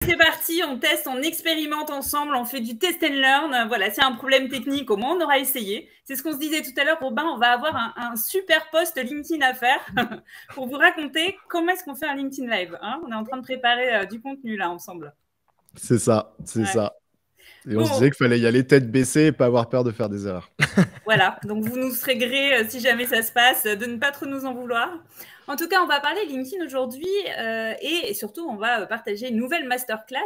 c'est parti, on teste, on expérimente ensemble, on fait du test and learn. Voilà, c'est un problème technique, au moins on aura essayé. C'est ce qu'on se disait tout à l'heure, Robin, on va avoir un super post LinkedIn à faire pour vous raconter comment est-ce qu'on fait un LinkedIn Live. Hein, on est en train de préparer du contenu là ensemble. C'est ça, c'est ça. Et on se disait qu'il fallait y aller tête baissée et pas avoir peur de faire des erreurs. Voilà, donc vous nous serez gré si jamais ça se passe, de ne pas trop nous en vouloir. En tout cas, on va parler LinkedIn aujourd'hui et surtout, on va partager une nouvelle masterclass.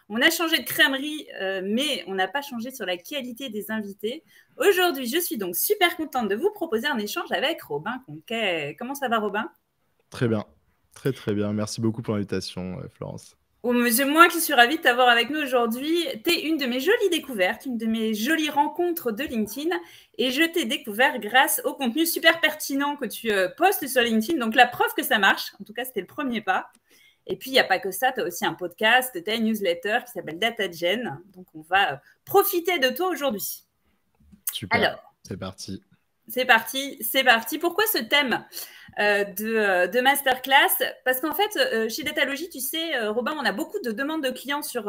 On a changé de crèmerie, mais on n'a pas changé sur la qualité des invités. Aujourd'hui, je suis donc super contente de vous proposer un échange avec Robin Conquet. Comment ça va, Robin? Très bien, très très bien. Merci beaucoup pour l'invitation, Florence. Oh, c'est moi qui suis ravie de t'avoir avec nous aujourd'hui. Tu es une de mes jolies découvertes, une de mes jolies rencontres de LinkedIn. Et je t'ai découvert grâce au contenu super pertinent que tu postes sur LinkedIn. Donc, la preuve que ça marche. En tout cas, c'était le premier pas. Et puis, il n'y a pas que ça. Tu as aussi un podcast, tu as une newsletter qui s'appelle DataGen. Donc, on va profiter de toi aujourd'hui. Super. Alors, c'est parti. C'est parti, c'est parti. Pourquoi ce thème de masterclass? Parce qu'en fait, chez Datalogy, tu sais, Robin, on a beaucoup de demandes de clients sur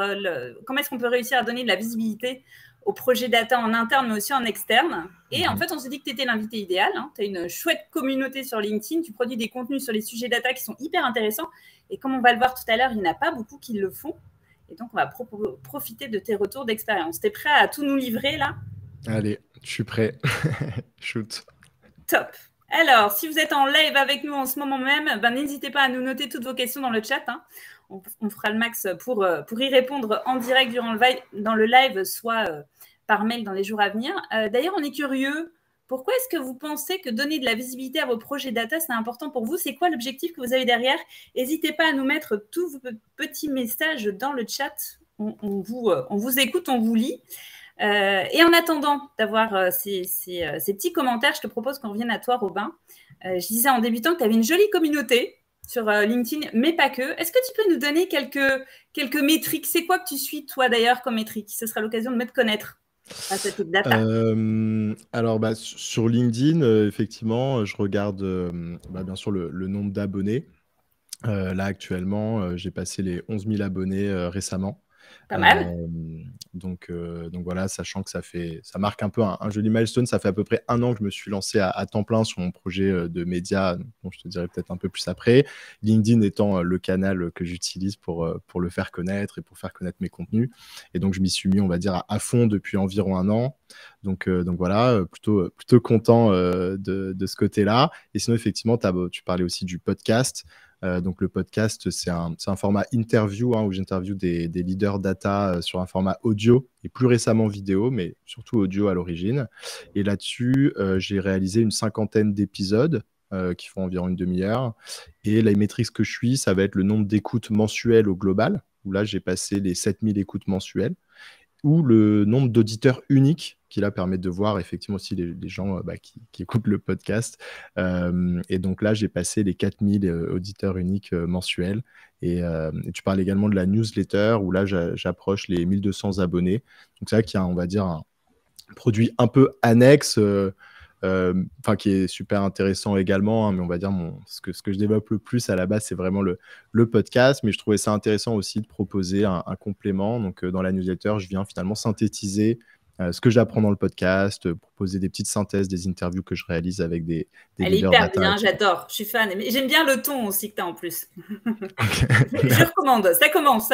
comment est-ce qu'on peut réussir à donner de la visibilité au projet data en interne, mais aussi en externe. Et en fait, on s'est dit que tu étais l'invité idéal. Hein. Tu as une chouette communauté sur LinkedIn. Tu produis des contenus sur les sujets data qui sont hyper intéressants. Et comme on va le voir tout à l'heure, il n'y en a pas beaucoup qui le font. Et donc, on va profiter de tes retours d'expérience. Tu es prêt à tout nous livrer là? Allez, je suis prêt. Shoot. Top. Alors, si vous êtes en live avec nous en ce moment même, n'hésitez pas à nous noter toutes vos questions dans le chat. Hein. On fera le max pour y répondre en direct dans le live, soit par mail dans les jours à venir. D'ailleurs, on est curieux. Pourquoi est-ce que vous pensez que donner de la visibilité à vos projets data, c'est important pour vous? C'est quoi l'objectif que vous avez derrière? N'hésitez pas à nous mettre tous vos petits messages dans le chat. On vous écoute, on vous lit. Et en attendant d'avoir ces petits commentaires, je te propose qu'on revienne à toi, Robin. Je disais en débutant que tu avais une jolie communauté sur LinkedIn, mais pas que. Est-ce que tu peux nous donner quelques métriques? C'est quoi que tu suis, toi, d'ailleurs, comme métrique? Ce sera l'occasion de me connaître à cette data. Alors, sur LinkedIn, effectivement, je regarde bien sûr le nombre d'abonnés. Là, actuellement, j'ai passé les 11 000 abonnés récemment. Pas mal. Donc voilà, sachant que ça marque un peu un joli milestone. Ça fait à peu près 1 an que je me suis lancé à temps plein sur mon projet de média, dont je te dirai peut-être un peu plus après. LinkedIn étant le canal que j'utilise pour le faire connaître et pour faire connaître mes contenus. Et donc, je m'y suis mis, on va dire, à fond depuis environ 1 an. Donc voilà, plutôt content de ce côté-là. Et sinon, effectivement, tu parlais aussi du podcast. Donc le podcast, c'est un format interview où j'interviewe des leaders data sur un format audio et plus récemment vidéo, mais surtout audio à l'origine. Et là-dessus, j'ai réalisé une 50aine d'épisodes qui font environ une demi-heure. Et la métrique que je suis, ça va être le nombre d'écoutes mensuelles au global, où là, j'ai passé les 7000 écoutes mensuelles, ou le nombre d'auditeurs uniques qui là permet de voir effectivement aussi les gens qui écoutent le podcast. Et donc là, j'ai passé les 4000 auditeurs uniques mensuels. Et tu parles également de la newsletter où là, j'approche les 1200 abonnés. Donc c'est vrai qu'il y a, on va dire, un produit un peu annexe, qui est super intéressant également, mais on va dire ce que je développe le plus à la base, c'est vraiment le podcast, mais je trouvais ça intéressant aussi de proposer un complément. Donc dans la newsletter, je viens finalement synthétiser ce que j'apprends dans le podcast, proposer des petites synthèses, des interviews que je réalise avec des Elle est hyper bien, j'adore, je suis fan. Mais j'aime bien le ton aussi que tu as en plus. Je recommande, ça commence.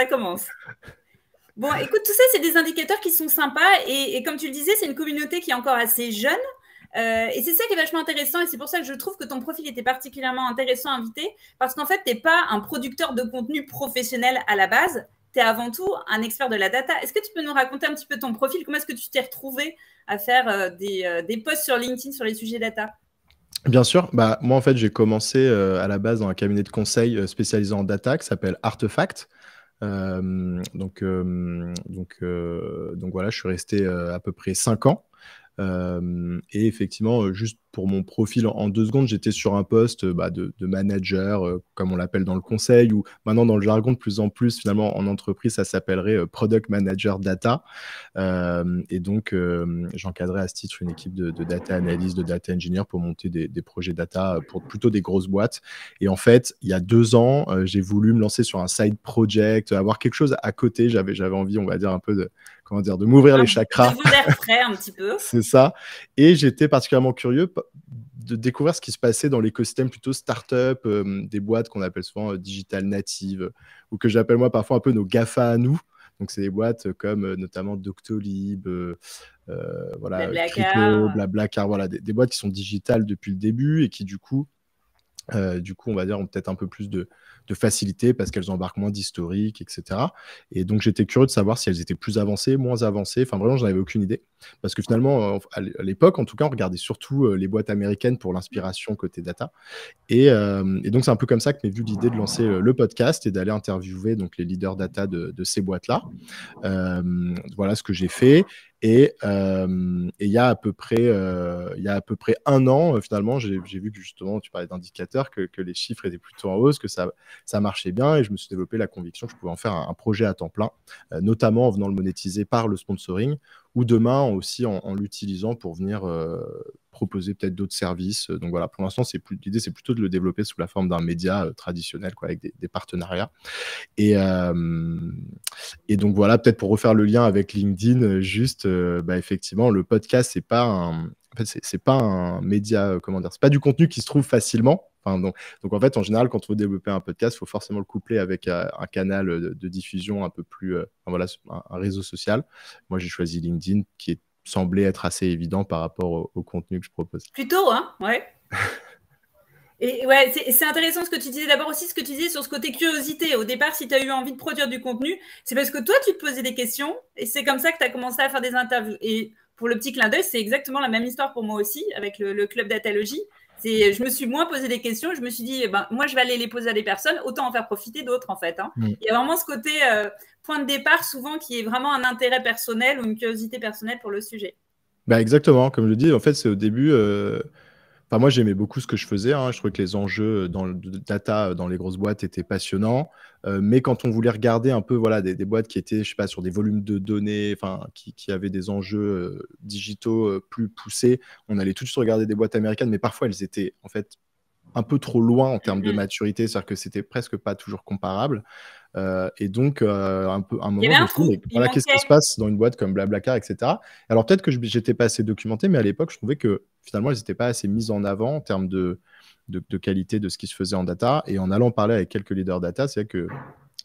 Bon, écoute, tout ça, c'est des indicateurs qui sont sympas. Et comme tu le disais, c'est une communauté qui est encore assez jeune. Et c'est ça qui est vachement intéressant. Et c'est pour ça que je trouve que ton profil était particulièrement intéressant à inviter. Parce qu'en fait, tu n'es pas un producteur de contenu professionnel à la base. Tu es avant tout un expert de la data. Est-ce que tu peux nous raconter un petit peu ton profil? Comment est-ce que tu t'es retrouvé à faire des posts sur LinkedIn sur les sujets data? Bien sûr. Moi, en fait, j'ai commencé à la base dans un cabinet de conseil spécialisé en data qui s'appelle Artefact. Donc voilà, je suis resté à peu près 5 ans. Et effectivement, juste pour mon profil en 2 secondes, j'étais sur un poste de manager, comme on l'appelle dans le conseil, ou maintenant dans le jargon de plus en plus, finalement, en entreprise, ça s'appellerait Product Manager Data. Et donc, j'encadrais à ce titre une équipe de data analyst, de data engineer pour monter des projets data pour plutôt des grosses boîtes. Et en fait, il y a 2 ans, j'ai voulu me lancer sur un side project, avoir quelque chose à côté. J'avais envie, on va dire, un peu de m'ouvrir les chakras. De vos airs frais un petit peu. C'est ça. Et j'étais particulièrement curieux de découvrir ce qui se passait dans l'écosystème plutôt start-up, des boîtes qu'on appelle souvent digital native, ou que j'appelle moi parfois un peu nos GAFA à nous. Donc, c'est des boîtes comme notamment Doctolib, voilà, Crypto, Blablacar, voilà, des boîtes qui sont digitales depuis le début et qui, du coup, on va dire, ont peut-être un peu plus de facilité parce qu'elles embarquent moins d'historique, etc. Et donc, j'étais curieux de savoir si elles étaient plus avancées, moins avancées. Enfin, vraiment, j'en avais aucune idée. Parce que finalement, à l'époque, en tout cas, on regardait surtout les boîtes américaines pour l'inspiration côté data. Et donc, c'est un peu comme ça que m'est venue l'idée de lancer le podcast et d'aller interviewer donc, les leaders data de ces boîtes-là. Voilà ce que j'ai fait. Et il y a à peu près 1 an, finalement, j'ai vu que justement, tu parlais d'indicateurs, que les chiffres étaient plutôt en hausse, que ça marchait bien, et je me suis développé la conviction que je pouvais en faire un projet à temps plein, notamment en venant le monétiser par le sponsoring, ou demain aussi en l'utilisant pour venir proposer peut-être d'autres services. Donc voilà, pour l'instant, l'idée, c'est plutôt de le développer sous la forme d'un média traditionnel, quoi, avec des partenariats. Et donc voilà, peut-être pour refaire le lien avec LinkedIn, juste, effectivement, le podcast, c'est pas un média, comment dire, c'est pas du contenu qui se trouve facilement. Enfin, donc en fait, en général, quand on veut développer un podcast, il faut forcément le coupler avec un canal de diffusion un peu plus, voilà, un réseau social. Moi, j'ai choisi LinkedIn, qui semblait être assez évident par rapport au contenu que je propose. Plutôt, hein, ouais. Et ouais, c'est intéressant ce que tu disais. D'abord aussi, ce que tu disais sur ce côté curiosité. Au départ, si tu as eu envie de produire du contenu, c'est parce que toi, tu te posais des questions et c'est comme ça que tu as commencé à faire des interviews. Et pour le petit clin d'œil, c'est exactement la même histoire pour moi aussi avec le club Datalogie. Je me suis moins posé des questions. Je me suis dit, moi, je vais aller les poser à des personnes, autant en faire profiter d'autres, en fait. Hein. Il y a vraiment ce côté point de départ, souvent, qui est vraiment un intérêt personnel ou une curiosité personnelle pour le sujet. Exactement. Comme je le dis, en fait, c'est au début... Enfin, moi, j'aimais beaucoup ce que je faisais. Hein. Je trouvais que les enjeux dans le data dans les grosses boîtes étaient passionnants. Mais quand on voulait regarder un peu voilà, des boîtes qui étaient, je sais pas, sur des volumes de données, qui avaient des enjeux digitaux plus poussés, on allait tout de suite regarder des boîtes américaines, mais parfois elles étaient en fait un peu trop loin en termes de maturité, c'est-à-dire que c'était presque pas toujours comparable. Et donc, un moment, je me suis dit, voilà, qu'est-ce qui se passe dans une boîte comme Blablacar, etc. Alors, peut-être que j'étais pas assez documenté, mais à l'époque, je trouvais que finalement, elles n'étaient pas assez mises en avant en termes de qualité de ce qui se faisait en data. Et en allant parler avec quelques leaders data, c'est vrai que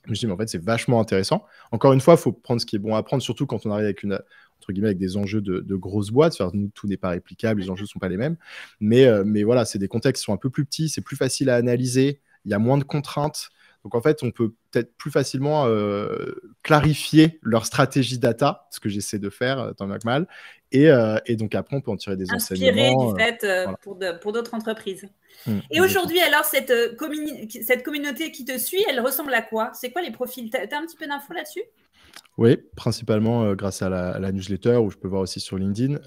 je me suis dit, mais en fait, c'est vachement intéressant. Encore une fois, il faut prendre ce qui est bon à prendre, surtout quand on arrive avec entre guillemets, avec des enjeux de grosses boîtes. Enfin, nous, tout n'est pas réplicable, les enjeux ne sont pas les mêmes. Mais voilà, c'est des contextes qui sont un peu plus petits, c'est plus facile à analyser, il y a moins de contraintes. Donc, en fait, on peut peut-être plus facilement clarifier leur stratégie data, ce que j'essaie de faire tant bien que mal. Et donc, après, on peut en tirer des enseignements. Inspiré du fait voilà. pour d'autres entreprises. Et aujourd'hui, alors, cette communauté qui te suit, elle ressemble à quoi? C'est quoi les profils? Tu as un petit peu d'infos là-dessus? Oui, principalement grâce à la newsletter, où je peux voir aussi sur LinkedIn.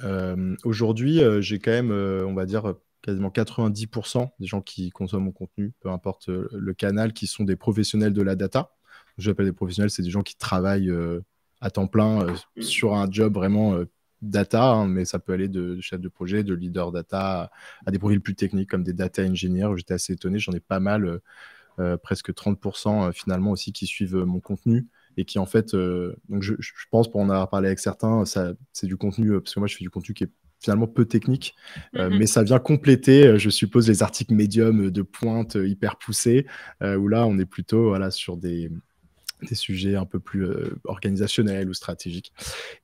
Aujourd'hui, j'ai quand même, on va dire, quasiment 90% des gens qui consomment mon contenu, peu importe le canal, qui sont des professionnels de la data. Je l'appelle des professionnels, c'est des gens qui travaillent à temps plein sur un job vraiment data, hein, mais ça peut aller de chef de projet, de leader data, à des profils plus techniques comme des data engineers. J'étais assez étonné, j'en ai pas mal, presque 30% finalement aussi qui suivent mon contenu et qui en fait, donc je pense, pour en avoir parlé avec certains, c'est du contenu, parce que moi je fais du contenu qui est finalement peu technique, mais ça vient compléter, je suppose, les articles médiums de pointe hyper poussés, où là on est plutôt voilà, sur des sujets un peu plus organisationnels ou stratégiques.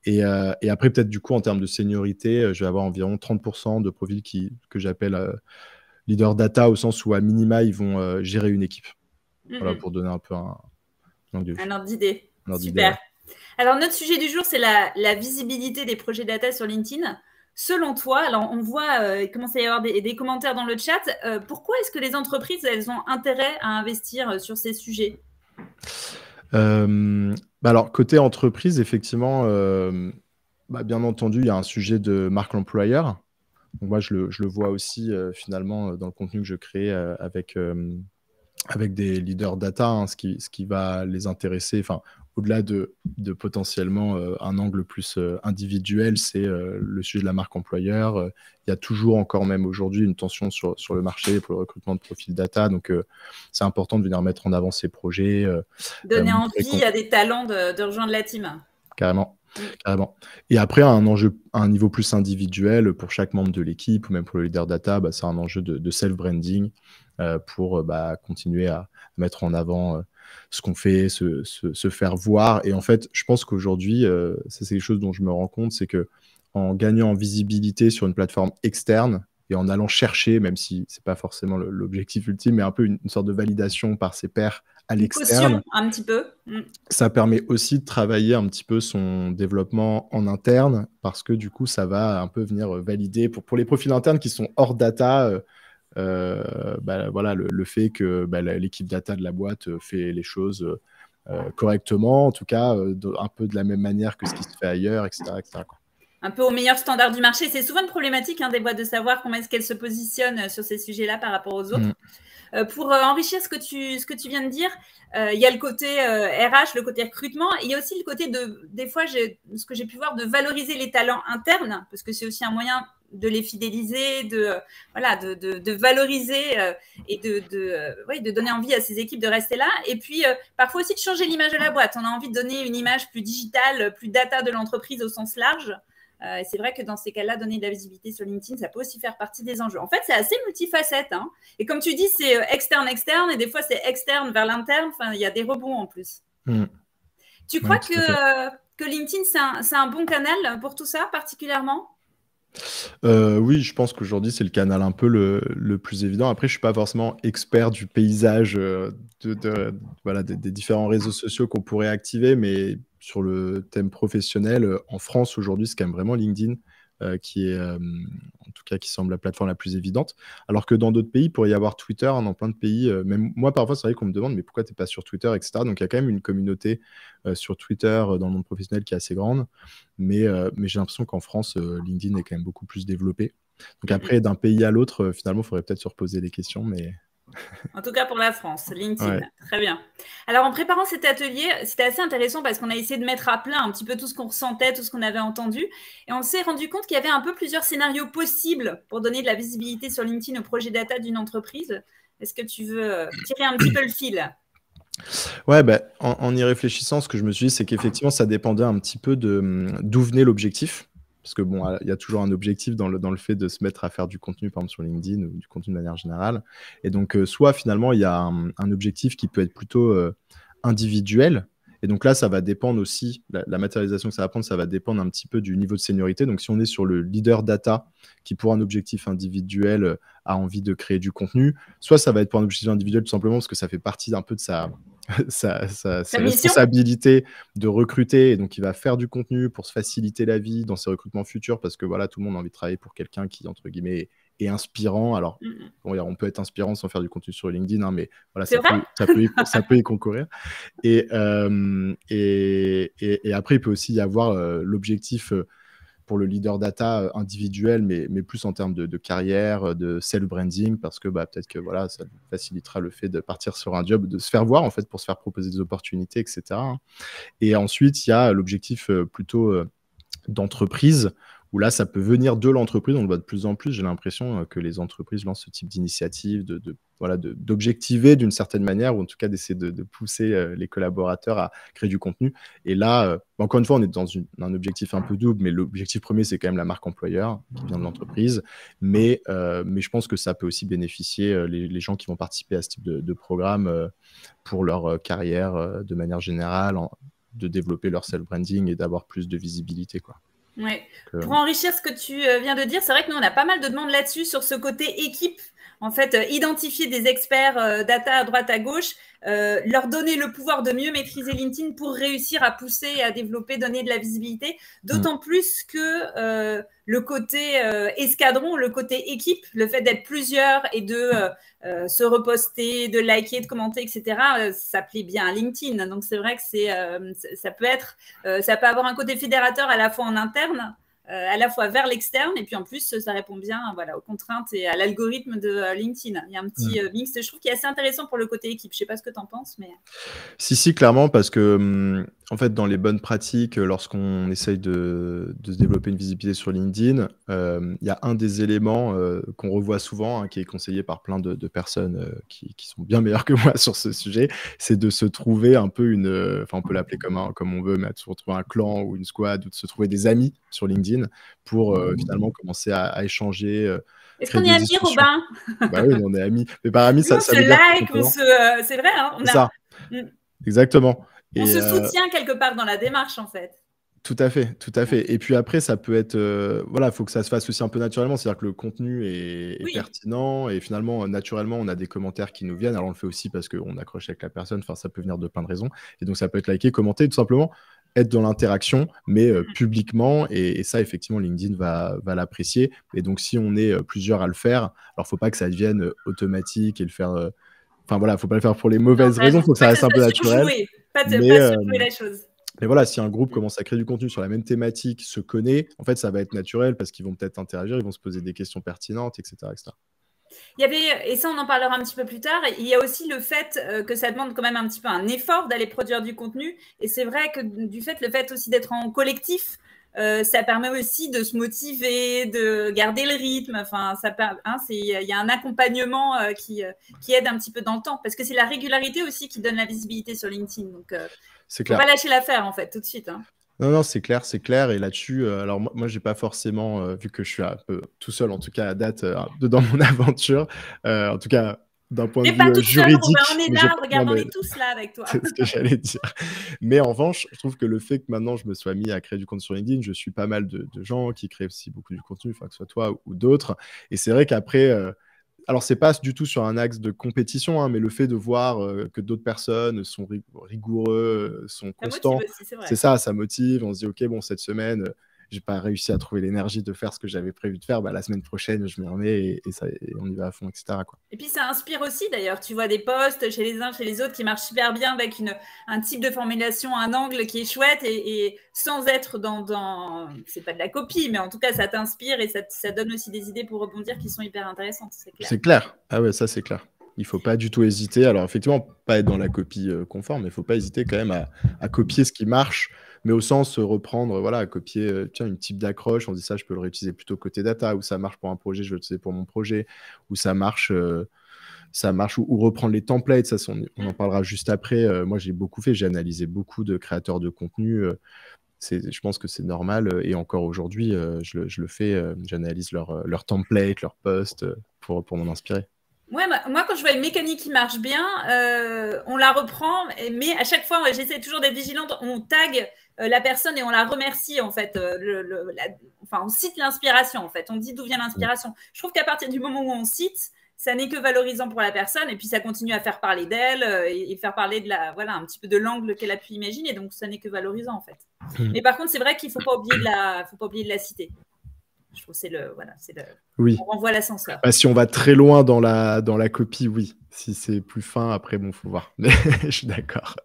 Et après, peut-être du coup, en termes de seniorité, je vais avoir environ 30% de profils que j'appelle leader data, au sens où à minima, ils vont gérer une équipe. Voilà, pour donner un peu un ordre d'idée. Super. Ouais. Alors, notre sujet du jour, c'est la visibilité des projets data sur LinkedIn. Selon toi, alors on voit, il commence à y avoir des commentaires dans le chat. Pourquoi est-ce que les entreprises, elles ont intérêt à investir sur ces sujets? Alors, côté entreprise, effectivement, Bien entendu, il y a un sujet de marque employeur. Donc moi, je le vois aussi finalement dans le contenu que je crée avec des leaders data, hein, ce qui va les intéresser, enfin, au-delà de potentiellement un angle plus individuel, c'est le sujet de la marque employeur. Il y a toujours encore, même aujourd'hui, une tension sur le marché pour le recrutement de profils data. Donc, c'est important de venir mettre en avant ces projets. Donner envie à des talents de rejoindre la team. Carrément. Carrément. Et après, un enjeu à un niveau plus individuel pour chaque membre de l'équipe ou même pour le leader data, c'est un enjeu de self-branding pour continuer à mettre en avant ce qu'on fait, se faire voir. Et en fait, je pense qu'aujourd'hui, ça c'est quelque chose dont je me rends compte, c'est que en gagnant en visibilité sur une plateforme externe et en allant chercher, même si c'est pas forcément l'objectif ultime, mais un peu une sorte de validation par ses pairs à l'externe, un petit peu. Ça permet aussi de travailler un petit peu son développement en interne parce que du coup, ça va un peu venir valider pour les profils internes qui sont hors data. Voilà, le fait que l'équipe data de la boîte fait les choses correctement, en tout cas un peu de la même manière que ce qui se fait ailleurs, etc. quoi. Un peu au meilleur standard du marché. C'est souvent une problématique des boîtes de savoir comment est-ce qu'elles se positionnent sur ces sujets-là par rapport aux autres. Pour enrichir ce que tu viens de dire, il y a le côté RH, le côté recrutement. Il y a aussi le côté des fois, ce que j'ai pu voir, de valoriser les talents internes, parce que c'est aussi un moyen de les fidéliser, de valoriser et de donner envie à ces équipes de rester là. Et puis, parfois aussi de changer l'image de la boîte. On a envie de donner une image plus digitale, plus data de l'entreprise au sens large. Et c'est vrai que dans ces cas-là, donner de la visibilité sur LinkedIn, ça peut aussi faire partie des enjeux. En fait, c'est assez multifacette. Et comme tu dis, c'est externe, et des fois, c'est externe vers l'interne. Enfin, il y a des rebonds en plus. Tu crois que LinkedIn, c'est un bon canal pour tout ça, particulièrement ? Oui, je pense qu'aujourd'hui, c'est le canal un peu le plus évident. Après, je ne suis pas forcément expert du paysage des différents réseaux sociaux qu'on pourrait activer, mais sur le thème professionnel, en France, aujourd'hui, c'est quand même vraiment LinkedIn qui est, en tout cas, qui semble la plateforme la plus évidente. Alors que dans d'autres pays, il pourrait y avoir Twitter, dans plein de pays. Même moi, parfois, c'est vrai qu'on me demande, mais pourquoi tu n'es pas sur Twitter, etc. Donc, il y a quand même une communauté sur Twitter dans le monde professionnel qui est assez grande. Mais j'ai l'impression qu'en France, LinkedIn est quand même beaucoup plus développé. Donc après, d'un pays à l'autre, finalement, il faudrait peut-être se reposer des questions, mais... En tout cas pour la France, LinkedIn. Ouais. Très bien. Alors en préparant cet atelier, c'était assez intéressant parce qu'on a essayé de mettre à plat un petit peu tout ce qu'on ressentait, tout ce qu'on avait entendu. Et on s'est rendu compte qu'il y avait un peu plusieurs scénarios possibles pour donner de la visibilité sur LinkedIn au projet data d'une entreprise. Est-ce que tu veux tirer un petit peu le fil ? Ouais, en y réfléchissant, ce que je me suis dit, c'est qu'effectivement, ça dépendait un petit peu d'où venait l'objectif. Parce que bon, il y a toujours un objectif dans le fait de se mettre à faire du contenu, par exemple sur LinkedIn ou du contenu de manière générale. Et donc, soit finalement, il y a un objectif qui peut être plutôt individuel. Et donc là, ça va dépendre aussi, la matérialisation que ça va prendre, ça va dépendre un petit peu du niveau de seniorité. Donc, si on est sur le leader data qui, pour un objectif individuel, a envie de créer du contenu, soit ça va être pour un objectif individuel tout simplement parce que ça fait partie un peu de sa responsabilité de recruter. Et donc, il va faire du contenu pour se faciliter la vie dans ses recrutements futurs parce que voilà, tout le monde a envie de travailler pour quelqu'un qui, entre guillemets, est inspirant. Alors, bon, on peut être inspirant sans faire du contenu sur LinkedIn, mais voilà, ça peut y concourir. Et après, il peut aussi y avoir l'objectif pour le leader data individuel, mais plus en termes de carrière, de self-branding, parce que peut-être que voilà, ça facilitera le fait de partir sur un job, de se faire voir en fait pour se faire proposer des opportunités, etc. Et ensuite, il y a l'objectif plutôt d'entreprise, où là, ça peut venir de l'entreprise. On le voit de plus en plus. J'ai l'impression que les entreprises lancent ce type d'initiative, d'objectiver d'une certaine manière, ou en tout cas d'essayer de pousser les collaborateurs à créer du contenu. Et là, encore une fois, on est dans un objectif un peu double, mais l'objectif premier, c'est quand même la marque employeur qui vient de l'entreprise. Mais je pense que ça peut aussi bénéficier les gens qui vont participer à ce type de programme pour leur carrière de manière générale, de développer leur self-branding et d'avoir plus de visibilité, quoi. Ouais. Pour enrichir ce que tu viens de dire, c'est vrai que nous, on a pas mal de demandes là-dessus, sur ce côté équipe. en fait, identifier des experts data à droite, à gauche, leur donner le pouvoir de mieux maîtriser LinkedIn pour réussir à pousser et à développer, donner de la visibilité. D'autant plus que le côté escadron, le côté équipe, le fait d'être plusieurs et de se reposter, de liker, de commenter, etc., ça plaît bien à LinkedIn. Donc, c'est vrai que ça peut avoir un côté fédérateur à la fois en interne, à la fois vers l'externe, et puis en plus, ça répond bien aux contraintes et à l'algorithme de LinkedIn. Il y a un petit mix, je trouve, qui est assez intéressant pour le côté équipe. Je ne sais pas ce que tu en penses, mais... Si, clairement, parce que en fait, dans les bonnes pratiques, lorsqu'on essaye de se développer une visibilité sur LinkedIn, il y a un des éléments qu'on revoit souvent, qui est conseillé par plein de personnes qui sont bien meilleures que moi sur ce sujet, c'est de se trouver un peu on peut l'appeler comme on veut, mais de se retrouver un clan ou une squad, ou de se trouver des amis sur LinkedIn pour finalement commencer à échanger. Est-ce qu'on est amis, Robin? Bah oui, on est amis. Mais par amis, ça veut dire c'est vrai, hein, c'est ça. Exactement. On se soutient quelque part dans la démarche, en fait. Tout à fait, tout à fait. Et puis après, ça peut être... voilà, il faut que ça se fasse aussi un peu naturellement. C'est-à-dire que le contenu est pertinent et finalement, naturellement, on a des commentaires qui nous viennent. Alors, on le fait aussi parce qu'on accroche avec la personne. Enfin, ça peut venir de plein de raisons. Et donc, ça peut être liké, commenté, tout simplement être dans l'interaction, mais publiquement. Et ça, effectivement, LinkedIn va l'apprécier. Et donc, si on est plusieurs à le faire, alors, il ne faut pas que ça devienne automatique et le faire... Enfin, voilà, il ne faut pas le faire pour les mauvaises raisons. Il faut que ça reste un peu naturel. Pas secouer la chose. Mais voilà, si un groupe commence à créer du contenu sur la même thématique, se connaît, en fait, ça va être naturel parce qu'ils vont peut-être interagir, ils vont se poser des questions pertinentes, etc. etc. Il y avait, et ça on en parlera un petit peu plus tard, il y a aussi le fait que ça demande quand même un petit peu un effort d'aller produire du contenu. Et c'est vrai que le fait aussi d'être en collectif, ça permet aussi de se motiver, de garder le rythme. Enfin, il y a un accompagnement qui aide un petit peu dans le temps, parce que c'est la régularité aussi qui donne la visibilité sur LinkedIn. Donc, c'est clair. Faut pas lâcher l'affaire en fait tout de suite. Hein. Non, c'est clair. Et là-dessus, alors moi, j'ai pas forcément, vu que je suis un peu tout seul, en tout cas à date, dans mon aventure, en tout cas d'un point de vue juridique. On est là, regarde, on est tous là avec toi. C'est ce que j'allais dire. Mais en revanche, je trouve que le fait que maintenant je me sois mis à créer du contenu sur LinkedIn, je suis pas mal de gens qui créent aussi beaucoup du contenu, enfin que ce soit toi ou d'autres. Et c'est vrai qu'après, alors c'est pas du tout sur un axe de compétition, hein, mais le fait de voir que d'autres personnes sont rigoureux, sont constants, c'est ça motive. On se dit, ok, bon, cette semaine, j'ai pas réussi à trouver l'énergie de faire ce que j'avais prévu de faire, bah, la semaine prochaine, je m'y remets et on y va à fond, etc. quoi. Et puis, ça inspire aussi, d'ailleurs. Tu vois des posts chez les uns, chez les autres qui marchent super bien avec un type de formulation, un angle qui est chouette et sans être c'est pas de la copie, mais en tout cas, ça t'inspire et ça donne aussi des idées pour rebondir qui sont hyper intéressantes. C'est clair. Ah ouais, ça, c'est clair. Il ne faut pas du tout hésiter. Alors, effectivement, pas être dans la copie conforme, mais il ne faut pas hésiter quand même à copier ce qui marche, mais au sens reprendre, voilà, à copier une type d'accroche. On dit ça, je peux le réutiliser plutôt côté data, ou ça marche pour un projet, je vais l'utiliser pour mon projet, ou ça marche, ou reprendre les templates. Ça, on en parlera juste après. Moi, j'ai beaucoup fait, j'ai analysé beaucoup de créateurs de contenu. Je pense que c'est normal. Et encore aujourd'hui, je le fais. J'analyse leur template, leur post pour m'en inspirer. Ouais, moi, quand je vois une mécanique qui marche bien, on la reprend, mais à chaque fois, j'essaie toujours d'être vigilante. On tag la personne et on la remercie, en fait. On cite l'inspiration, en fait. On dit d'où vient l'inspiration. Je trouve qu'à partir du moment où on cite, ça n'est que valorisant pour la personne et puis ça continue à faire parler d'elle et faire parler un petit peu de l'angle qu'elle a pu imaginer. Donc, ça n'est que valorisant, en fait. Mais par contre, c'est vrai qu'il ne faut pas oublier de la citer. Je trouve que oui. On renvoie l'ascenseur. Bah, si on va très loin dans la copie, oui. Si c'est plus fin, après, bon, faut voir. Mais je suis d'accord.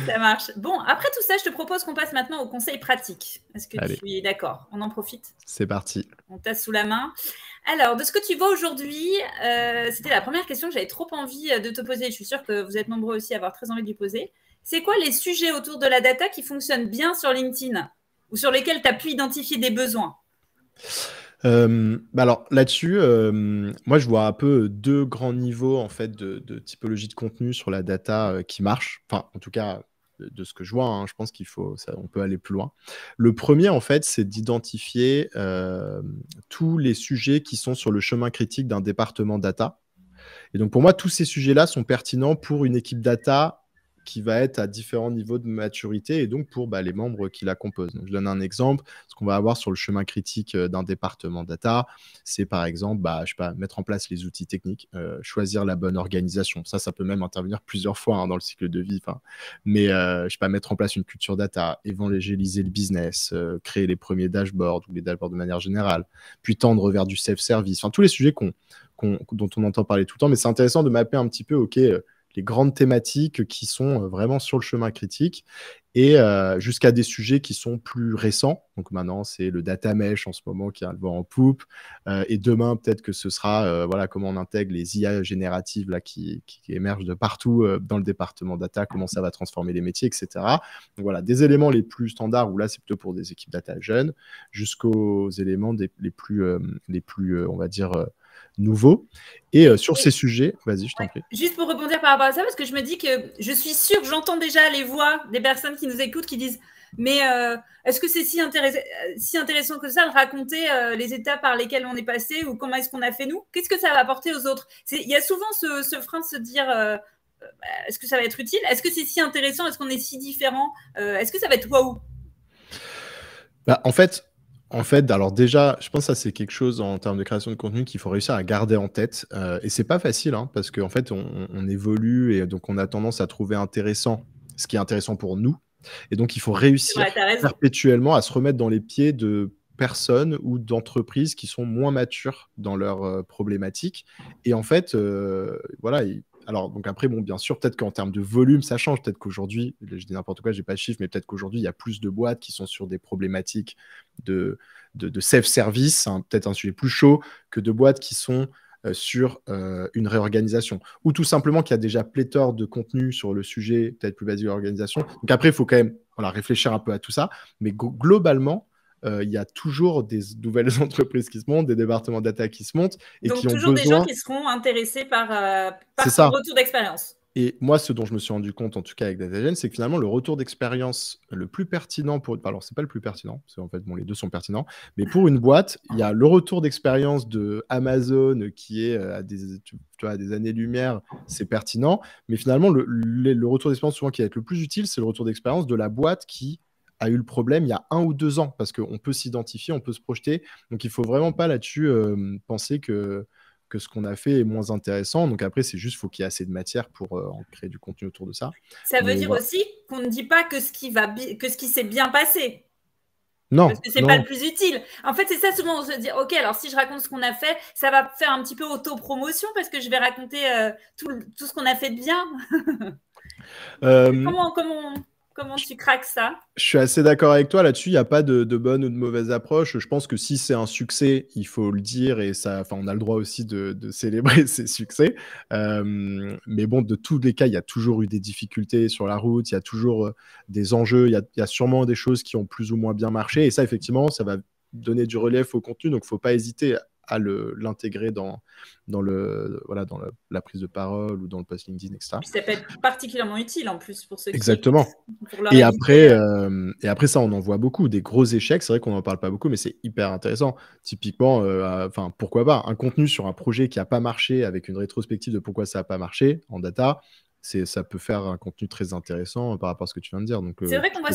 Ça marche. Bon, après tout ça, je te propose qu'on passe maintenant au conseil pratique. Est-ce que tu es d'accord? On en profite? C'est parti. On tasse sous la main. Alors, de ce que tu vois aujourd'hui, c'était la première question que j'avais trop envie de te poser. Je suis sûre que vous êtes nombreux aussi à avoir très envie de lui poser. C'est quoi les sujets autour de la data qui fonctionnent bien sur LinkedIn ou sur lesquels tu as pu identifier des besoins? Alors là-dessus, moi je vois un peu deux grands niveaux en fait de typologie de contenu sur la data qui marche. Enfin, en tout cas, de ce que je vois, hein, je pense on peut aller plus loin. Le premier en fait, c'est d'identifier tous les sujets qui sont sur le chemin critique d'un département data. Et donc pour moi, tous ces sujets-là sont pertinents pour une équipe data qui va être à différents niveaux de maturité et donc pour les membres qui la composent. Donc, je donne un exemple. Ce qu'on va avoir sur le chemin critique d'un département data, c'est par exemple je sais pas, mettre en place les outils techniques, choisir la bonne organisation. Ça peut même intervenir plusieurs fois dans le cycle de vie. Mais je sais pas, mettre en place une culture data, évangéliser le business, créer les premiers dashboards ou les dashboards de manière générale, puis tendre vers du self-service. Tous les sujets dont on entend parler tout le temps. Mais c'est intéressant de mapper un petit peu, les grandes thématiques qui sont vraiment sur le chemin critique et jusqu'à des sujets qui sont plus récents. Donc maintenant, c'est le data mesh en ce moment qui a le vent en poupe. Et demain, peut-être que ce sera comment on intègre les IA génératives là, qui émergent de partout dans le département data, comment ça va transformer les métiers, etc. Donc voilà, des éléments les plus standards, où là, c'est plutôt pour des équipes data jeunes, jusqu'aux éléments les plus on va dire, nouveaux. Et sur ces sujets, vas-y, je t'en prie. Juste pour rebondir par rapport à ça, parce que je me dis que je suis sûre que j'entends déjà les voix des personnes qui nous écoutent qui disent mais est-ce que c'est si intéressant que ça de raconter les étapes par lesquelles on est passé ou comment est-ce qu'on a fait nous? Qu'est-ce que ça va apporter aux autres? Il y a souvent ce frein de se dire est-ce que ça va être utile? Est-ce que c'est si intéressant? Est-ce qu'on est si différent? Est-ce que ça va être waouh? En fait, alors déjà, je pense que ça, c'est quelque chose en termes de création de contenu qu'il faut réussir à garder en tête. Et c'est pas facile, parce qu'en fait, on évolue et donc on a tendance à trouver intéressant ce qui est intéressant pour nous. Et donc, il faut réussir perpétuellement à se remettre dans les pieds de personnes ou d'entreprises qui sont moins matures dans leurs problématiques. Et en fait, voilà. Alors, donc après, bien sûr, peut-être qu'en termes de volume, ça change. Peut-être qu'aujourd'hui, je dis n'importe quoi, je n'ai pas de chiffres, mais peut-être qu'aujourd'hui, il y a plus de boîtes qui sont sur des problématiques de self-service, peut-être un sujet plus chaud, que de boîtes qui sont sur une réorganisation. Ou tout simplement qu'il y a déjà pléthore de contenu sur le sujet, peut-être plus basique de l'organisation. Donc après, il faut quand même réfléchir un peu à tout ça. Mais globalement, il y a toujours des nouvelles entreprises qui se montent, des départements data qui se montent. Et donc qui ont toujours besoin... des gens qui seront intéressés par son retour d'expérience. Et moi, ce dont je me suis rendu compte, en tout cas avec DataGen, c'est que finalement, le retour d'expérience le plus pertinent pour... Alors, c'est pas le plus pertinent, parce qu'en fait, les deux sont pertinents, mais pour une boîte, il y a le retour d'expérience de Amazon qui est à des années-lumière, c'est pertinent, mais finalement, le retour d'expérience souvent qui va être le plus utile, c'est le retour d'expérience de la boîte qui a eu le problème il y a 1 ou 2 ans, parce qu'on peut s'identifier, on peut se projeter, donc il faut vraiment pas là-dessus penser que ce qu'on a fait est moins intéressant. Donc après, c'est juste, faut qu'il y ait assez de matière pour en créer du contenu autour de ça. Ça veut dire aussi qu'on ne dit pas que ce qui s'est bien passé. Non. Parce que c'est pas le plus utile. En fait, c'est ça, souvent, on se dit, OK, alors si je raconte ce qu'on a fait, ça va faire un petit peu auto-promotion parce que je vais raconter tout ce qu'on a fait de bien. Comment tu craques ça? Je suis assez d'accord avec toi là-dessus. Il n'y a pas de bonne ou de mauvaise approche. Je pense que si c'est un succès, il faut le dire et on a le droit aussi de célébrer ces succès. Mais bon, de tous les cas, il y a toujours eu des difficultés sur la route. Il y a toujours des enjeux. Il y a sûrement des choses qui ont plus ou moins bien marché. Et ça, effectivement, ça va donner du relief au contenu. Donc, il ne faut pas hésiter à l'intégrer dans la prise de parole ou dans le post LinkedIn, etc. Puis ça peut être particulièrement utile en plus pour ceux qui... Exactement. Et après ça, on en voit beaucoup. Des gros échecs, c'est vrai qu'on n'en parle pas beaucoup, mais c'est hyper intéressant. Typiquement, pourquoi pas, un contenu sur un projet qui n'a pas marché avec une rétrospective de pourquoi ça n'a pas marché en data, ça peut faire un contenu très intéressant par rapport à ce que tu viens de dire. C'est vrai qu'on voit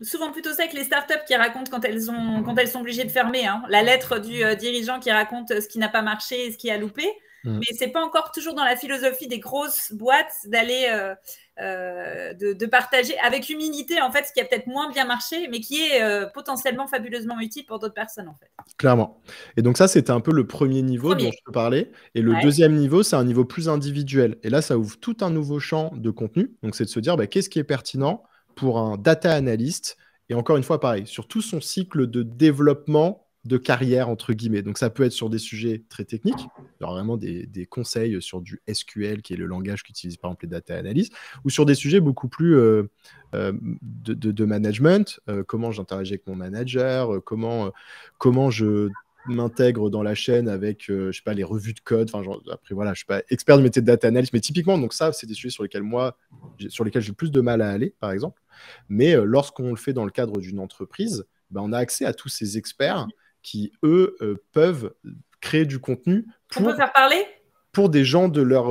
souvent plutôt ça avec les startups qui racontent quand elles sont obligées de fermer. La lettre du dirigeant qui raconte ce qui n'a pas marché et ce qui a loupé. Mais c'est pas encore toujours dans la philosophie des grosses boîtes d'aller de partager avec humilité en fait ce qui a peut-être moins bien marché, mais qui est potentiellement fabuleusement utile pour d'autres personnes en fait. Clairement. Et donc ça, c'était un peu le premier niveau dont je te parlais. Et le deuxième niveau, c'est un niveau plus individuel. Et là, ça ouvre tout un nouveau champ de contenu. Donc c'est de se dire qu'est-ce qui est pertinent pour un data analyst. Et encore une fois, pareil, sur tout son cycle de développement de carrière, entre guillemets. Donc, ça peut être sur des sujets très techniques, alors vraiment des conseils sur du SQL, qui est le langage qu'utilisent par exemple les data analysts, ou sur des sujets beaucoup plus de management, comment j'interagis avec mon manager, comment je m'intègre dans la chaîne avec, je sais pas, les revues de code. Après, voilà, je suis pas expert du métier de data analyst, mais typiquement, donc ça, c'est des sujets sur lesquels j'ai plus de mal à aller, par exemple. Mais lorsqu'on le fait dans le cadre d'une entreprise, on a accès à tous ces experts qui, eux, peuvent créer du contenu. On peut faire parler ? pour des gens de leur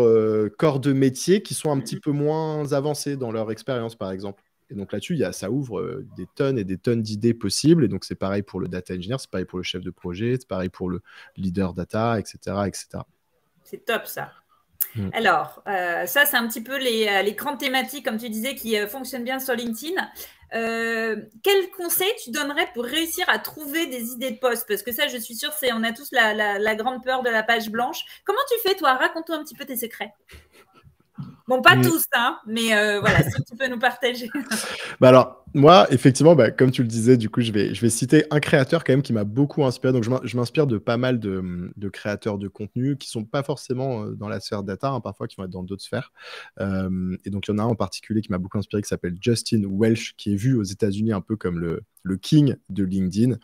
corps de métier qui sont un petit peu moins avancés dans leur expérience, par exemple. Et donc là-dessus, ça ouvre des tonnes et des tonnes d'idées possibles. Et donc c'est pareil pour le data engineer, c'est pareil pour le chef de projet, c'est pareil pour le leader data, etc. etc. C'est top ça. Alors, ça, c'est un petit peu les grandes thématiques, comme tu disais, qui fonctionnent bien sur LinkedIn. Quel conseil tu donnerais pour réussir à trouver des idées de poste? Parce que ça, je suis sûre, on a tous la grande peur de la page blanche. Comment tu fais, toi? Raconte-toi un petit peu tes secrets. Bon, pas tous, hein, mais voilà, si tu peux nous partager. Alors, moi, effectivement, comme tu le disais, du coup, je vais citer un créateur quand même qui m'a beaucoup inspiré. Donc, je m'inspire de pas mal de créateurs de contenu qui sont pas forcément dans la sphère data, hein, parfois qui vont être dans d'autres sphères. Et donc, il y en a un en particulier qui m'a beaucoup inspiré qui s'appelle Justin Welsh, qui est vu aux États-Unis un peu comme le king de LinkedIn.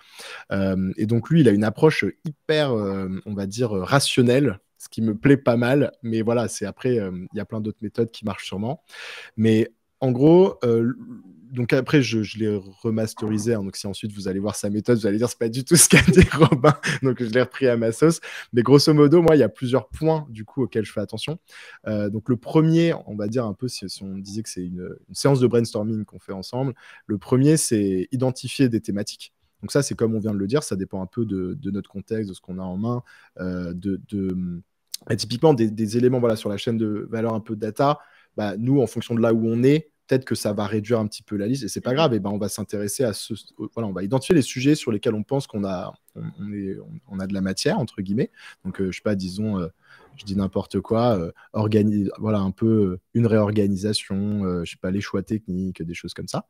Et donc, lui, il a une approche hyper, on va dire, rationnelle, ce qui me plaît pas mal. Mais voilà, c'est après, il y a plein d'autres méthodes qui marchent sûrement. Mais en gros, donc après, je l'ai remasterisé. Hein, donc si ensuite vous allez voir sa méthode, vous allez dire c'est pas du tout ce qu'a dit Robin. Donc je l'ai repris à ma sauce. Mais grosso modo, moi, il y a plusieurs points du coup auxquels je fais attention. Donc le premier, on va dire un peu si on disait que c'est une séance de brainstorming qu'on fait ensemble. Le premier, c'est identifier des thématiques. Donc ça, c'est comme on vient de le dire, ça dépend un peu de notre contexte, de ce qu'on a en main, typiquement des éléments voilà, sur la chaîne de valeur un peu data. Nous, en fonction de là où on est, peut-être que ça va réduire un petit peu la liste et c'est pas grave. Et on va s'intéresser à voilà, on va identifier les sujets sur lesquels on pense qu'on a de la matière entre guillemets. Donc je sais pas, disons, je dis n'importe quoi, voilà un peu une réorganisation, je sais pas, les choix techniques, des choses comme ça.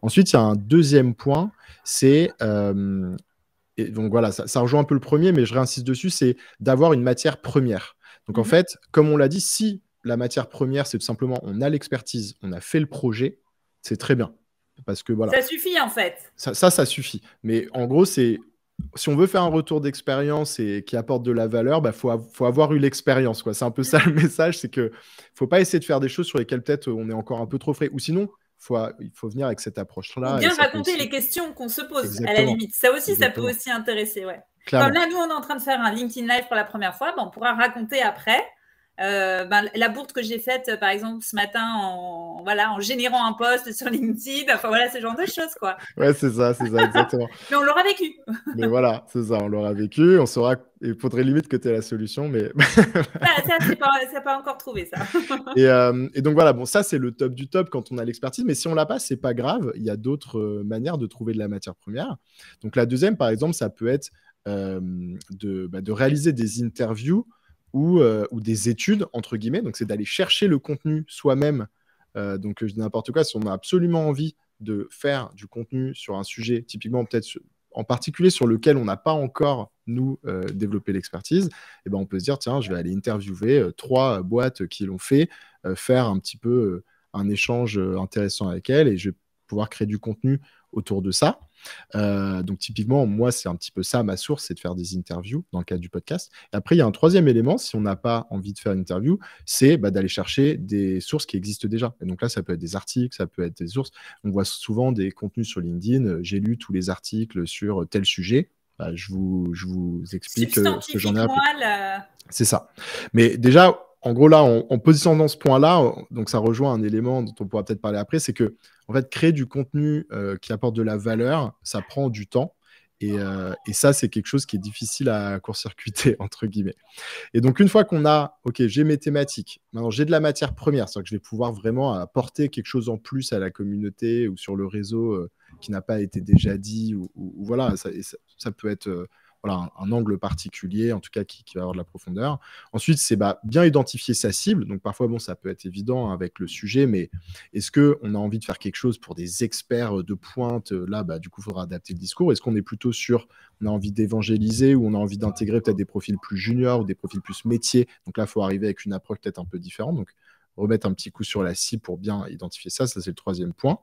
Ensuite, il y a un deuxième point, c'est et donc voilà, ça rejoint un peu le premier, mais je réinsiste dessus, c'est d'avoir une matière première. Donc en fait, comme on l'a dit, si la matière première, c'est tout simplement on a l'expertise, on a fait le projet, c'est très bien. Parce que voilà. Ça suffit en fait. Ça suffit. Mais en gros, si on veut faire un retour d'expérience et qui apporte de la valeur, faut avoir eu l'expérience. C'est un peu ça le message, c'est que faut pas essayer de faire des choses sur lesquelles peut-être on est encore un peu trop frais. Ou sinon, il faut venir avec cette approche-là. Ou bien raconter les questions qu'on se pose. Exactement. À la limite. Ça aussi, Exactement. Ça peut aussi intéresser. Ouais. Comme là, nous, on est en train de faire un LinkedIn Live pour la première fois, on pourra raconter après. La bourde que j'ai faite, par exemple, ce matin en générant un post sur LinkedIn, enfin voilà, ce genre de choses, quoi. Ouais, c'est ça, exactement. Mais on l'aura vécu. Mais voilà, c'est ça, on l'aura vécu, on saura, il faudrait limite que tu aies la solution, mais... ça, c'est pas encore trouvé, ça. et donc voilà, bon, ça, c'est le top du top quand on a l'expertise, mais si on l'a pas, c'est pas grave, il y a d'autres manières de trouver de la matière première. Donc la deuxième, par exemple, ça peut être de réaliser des interviews ou des études, entre guillemets. Donc, c'est d'aller chercher le contenu soi-même. Donc, je dis n'importe quoi. Si on a absolument envie de faire du contenu sur un sujet, typiquement peut-être en particulier sur lequel on n'a pas encore, nous, développé l'expertise, et on peut se dire, tiens, je vais aller interviewer 3 boîtes qui l'ont fait, faire un petit peu un échange intéressant avec elles, et je vais pouvoir créer du contenu autour de ça. Donc typiquement, moi, c'est un petit peu ça ma source, c'est de faire des interviews dans le cadre du podcast. Et après, il y a un troisième élément, si on n'a pas envie de faire une interview, c'est d'aller chercher des sources qui existent déjà. Et donc là, ça peut être des articles, ça peut être des sources. On voit souvent des contenus sur LinkedIn, j'ai lu tous les articles sur tel sujet. Je vous explique ce que j'en ai appris. C'est ça. Mais déjà, en gros, là, en positionnant ce point-là, donc ça rejoint un élément dont on pourra peut-être parler après, c'est que en fait, créer du contenu qui apporte de la valeur, ça prend du temps. Et ça, c'est quelque chose qui est difficile à court-circuiter, entre guillemets. Et donc, une fois qu'on a, OK, j'ai mes thématiques, maintenant j'ai de la matière première, c'est-à-dire que je vais pouvoir vraiment apporter quelque chose en plus à la communauté ou sur le réseau qui n'a pas été déjà dit, ou voilà, ça peut être... voilà, un angle particulier, en tout cas qui va avoir de la profondeur. Ensuite, c'est bien identifier sa cible. Donc parfois, ça peut être évident avec le sujet, mais est-ce qu'on a envie de faire quelque chose pour des experts de pointe? Là, du coup, il faudra adapter le discours. Est-ce qu'on est plutôt on a envie d'évangéliser, ou on a envie d'intégrer peut-être des profils plus juniors ou des profils plus métiers? Donc là, il faut arriver avec une approche peut-être un peu différente. Donc, remettre un petit coup sur la cible pour bien identifier ça. Ça, c'est le troisième point.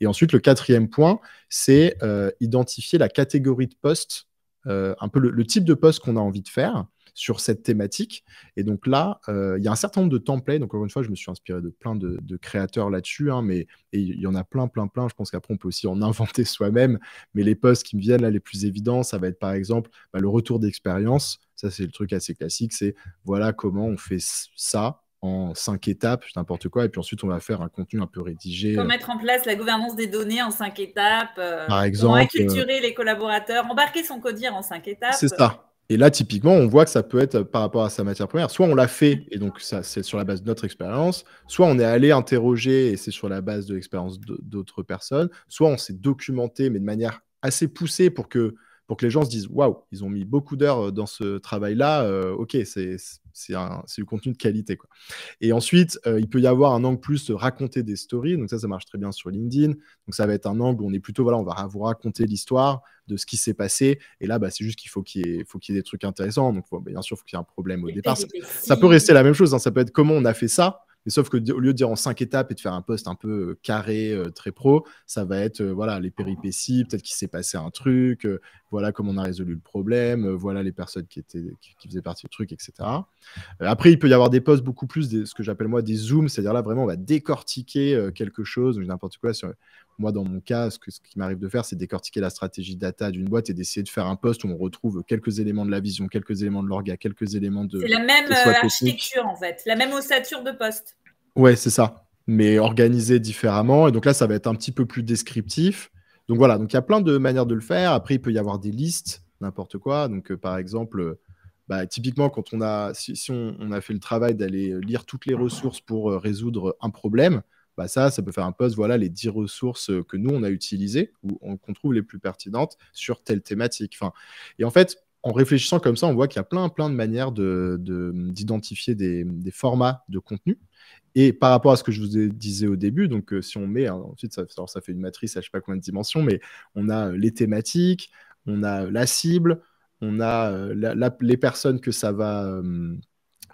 Et ensuite, le quatrième point, c'est identifier la catégorie de poste, un peu le type de poste qu'on a envie de faire sur cette thématique. Et donc là, il y a un certain nombre de templates. Donc, encore une fois, je me suis inspiré de plein de créateurs là-dessus, mais il y en a plein. Je pense qu'après, on peut aussi en inventer soi-même. Mais les posts qui me viennent là, les plus évidents, ça va être par exemple le retour d'expérience. Ça, c'est le truc assez classique. C'est voilà comment on fait ça en 5 étapes, n'importe quoi. Et puis ensuite, on va faire un contenu un peu rédigé. Comment mettre en place la gouvernance des données en 5 étapes. Par Comment exemple. acculturer les collaborateurs. Embarquer son codir en 5 étapes. C'est ça. Et là, typiquement, on voit que ça peut être par rapport à sa matière première. Soit on l'a fait, et donc ça, c'est sur la base de notre expérience. Soit on est allé interroger, et c'est sur la base de l'expérience d'autres personnes. Soit on s'est documenté, mais de manière assez poussée pour que les gens se disent « Waouh, ils ont mis beaucoup d'heures dans ce travail-là. Ok, c'est du contenu de qualité. » quoi. Et ensuite, il peut y avoir un angle plus de raconter des stories. Donc ça marche très bien sur LinkedIn. Donc ça va être un angle où on est plutôt, voilà, on va vous raconter l'histoire de ce qui s'est passé. Et là, c'est juste qu'il faut qu'il y ait des trucs intéressants. Donc, bien sûr, il faut qu'il y ait un problème au départ. Ça peut rester la même chose. Hein. Ça peut être comment on a fait ça. Mais sauf qu'au lieu de dire en 5 étapes et de faire un post un peu carré, très pro, ça va être voilà, les péripéties, peut-être qu'il s'est passé un truc, voilà comment on a résolu le problème, voilà les personnes qui faisaient partie du truc, etc. Après, il peut y avoir des posts beaucoup plus, ce que j'appelle moi des zooms, c'est-à-dire là, vraiment, on va décortiquer quelque chose, n'importe quoi. Moi, dans mon cas, ce qui m'arrive de faire, c'est décortiquer la stratégie data d'une boîte et d'essayer de faire un post où on retrouve quelques éléments de la vision, quelques éléments de l'orga, quelques éléments de... C'est la même architecture, en fait, la même ossature de poste. Ouais, c'est ça, mais organisé différemment. Et donc là, ça va être un petit peu plus descriptif. Donc voilà, donc il y a plein de manières de le faire. Après, il peut y avoir des listes, n'importe quoi. Donc, par exemple... typiquement, quand si on a fait le travail d'aller lire toutes les ressources pour résoudre un problème, ça peut faire un post, voilà les 10 ressources que nous, on a utilisées ou qu'on trouve les plus pertinentes sur telle thématique. Et en fait, en réfléchissant comme ça, on voit qu'il y a plein de manières d'identifier des formats de contenu. Et par rapport à ce que je vous disais au début, donc si on met, ensuite, ça fait une matrice à je ne sais pas combien de dimensions, mais on a les thématiques, on a la cible, on a les personnes que ça va...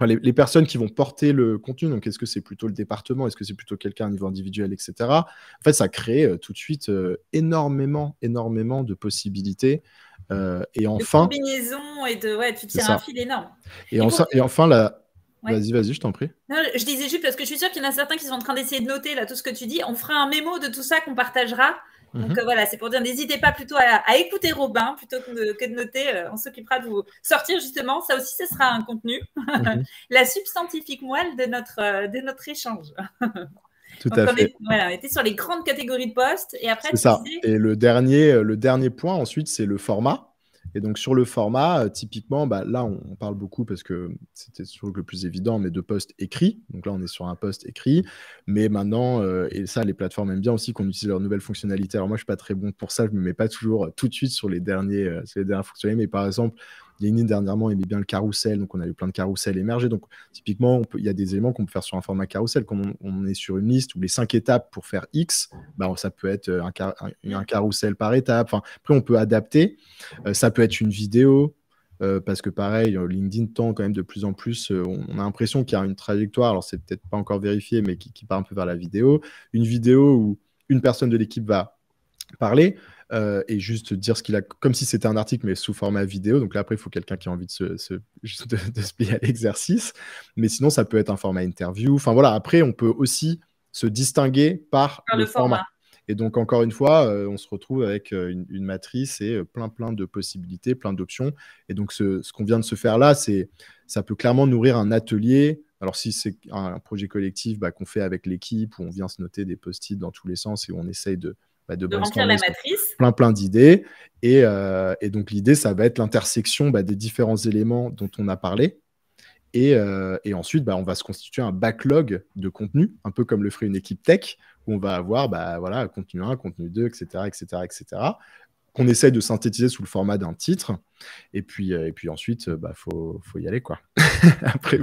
les personnes qui vont porter le contenu, donc est-ce que c'est plutôt le département, est-ce que c'est plutôt quelqu'un à niveau individuel, etc. En fait, ça crée tout de suite énormément de possibilités. Et enfin... De combinaisons et tu tires un fil énorme. Et enfin, Ouais. Vas-y, je t'en prie. Non, je disais juste parce que je suis sûre qu'il y en a certains qui sont en train d'essayer de noter là, tout ce que tu dis. On fera un mémo de tout ça qu'on partagera. Donc voilà, c'est pour dire, n'hésitez pas plutôt à écouter Robin plutôt que de noter. On s'occupera de vous sortir justement. Ça aussi, ce sera un contenu. La substantifique moelle de notre échange. Tout à fait. On était sur les grandes catégories de postes. Et après, c'est ça. Et le dernier point, ensuite, c'est le format. Et donc, sur le format, typiquement, là, on parle beaucoup parce que c'était toujours le plus évident, mais de posts écrits. Donc là, on est sur un post écrit. Mais maintenant, et ça, les plateformes aiment bien aussi qu'on utilise leurs nouvelles fonctionnalités. Alors moi, je ne suis pas très bon pour ça. Je ne me mets pas toujours tout de suite sur les dernières fonctionnalités. Mais par exemple, LinkedIn, dernièrement, aimait bien le carrousel. Donc, on a eu plein de carousels émerger. Donc, typiquement, il y a des éléments qu'on peut faire sur un format carrousel. Quand on est sur une liste où les 5 étapes pour faire X, ça peut être un carrousel par étape. Enfin, après, on peut adapter. Ça peut être une vidéo. Parce que pareil, LinkedIn tend quand même de plus en plus, on a l'impression qu'il y a une trajectoire, alors c'est peut-être pas encore vérifié, mais qui part un peu vers la vidéo. Une vidéo où une personne de l'équipe va parler et juste dire ce qu'il a, comme si c'était un article, mais sous format vidéo. Donc là, après, il faut quelqu'un qui a envie de se plier à l'exercice. Mais sinon, ça peut être un format interview. Enfin voilà, après, on peut aussi se distinguer par le format. Et donc, encore une fois, on se retrouve avec une matrice et plein de possibilités, plein d'options. Et donc, ce qu'on vient de se faire là, ça peut clairement nourrir un atelier. Alors, si c'est un projet collectif qu'on fait avec l'équipe, où on vient se noter des post-it dans tous les sens et où on essaye de remplir la matrice. Plein d'idées. Et donc, l'idée, ça va être l'intersection des différents éléments dont on a parlé. Et ensuite, on va se constituer un backlog de contenu, un peu comme le ferait une équipe tech, où on va avoir voilà, contenu 1, contenu 2, etc., qu'on essaye de synthétiser sous le format d'un titre. Et puis ensuite, faut y aller, quoi. Après,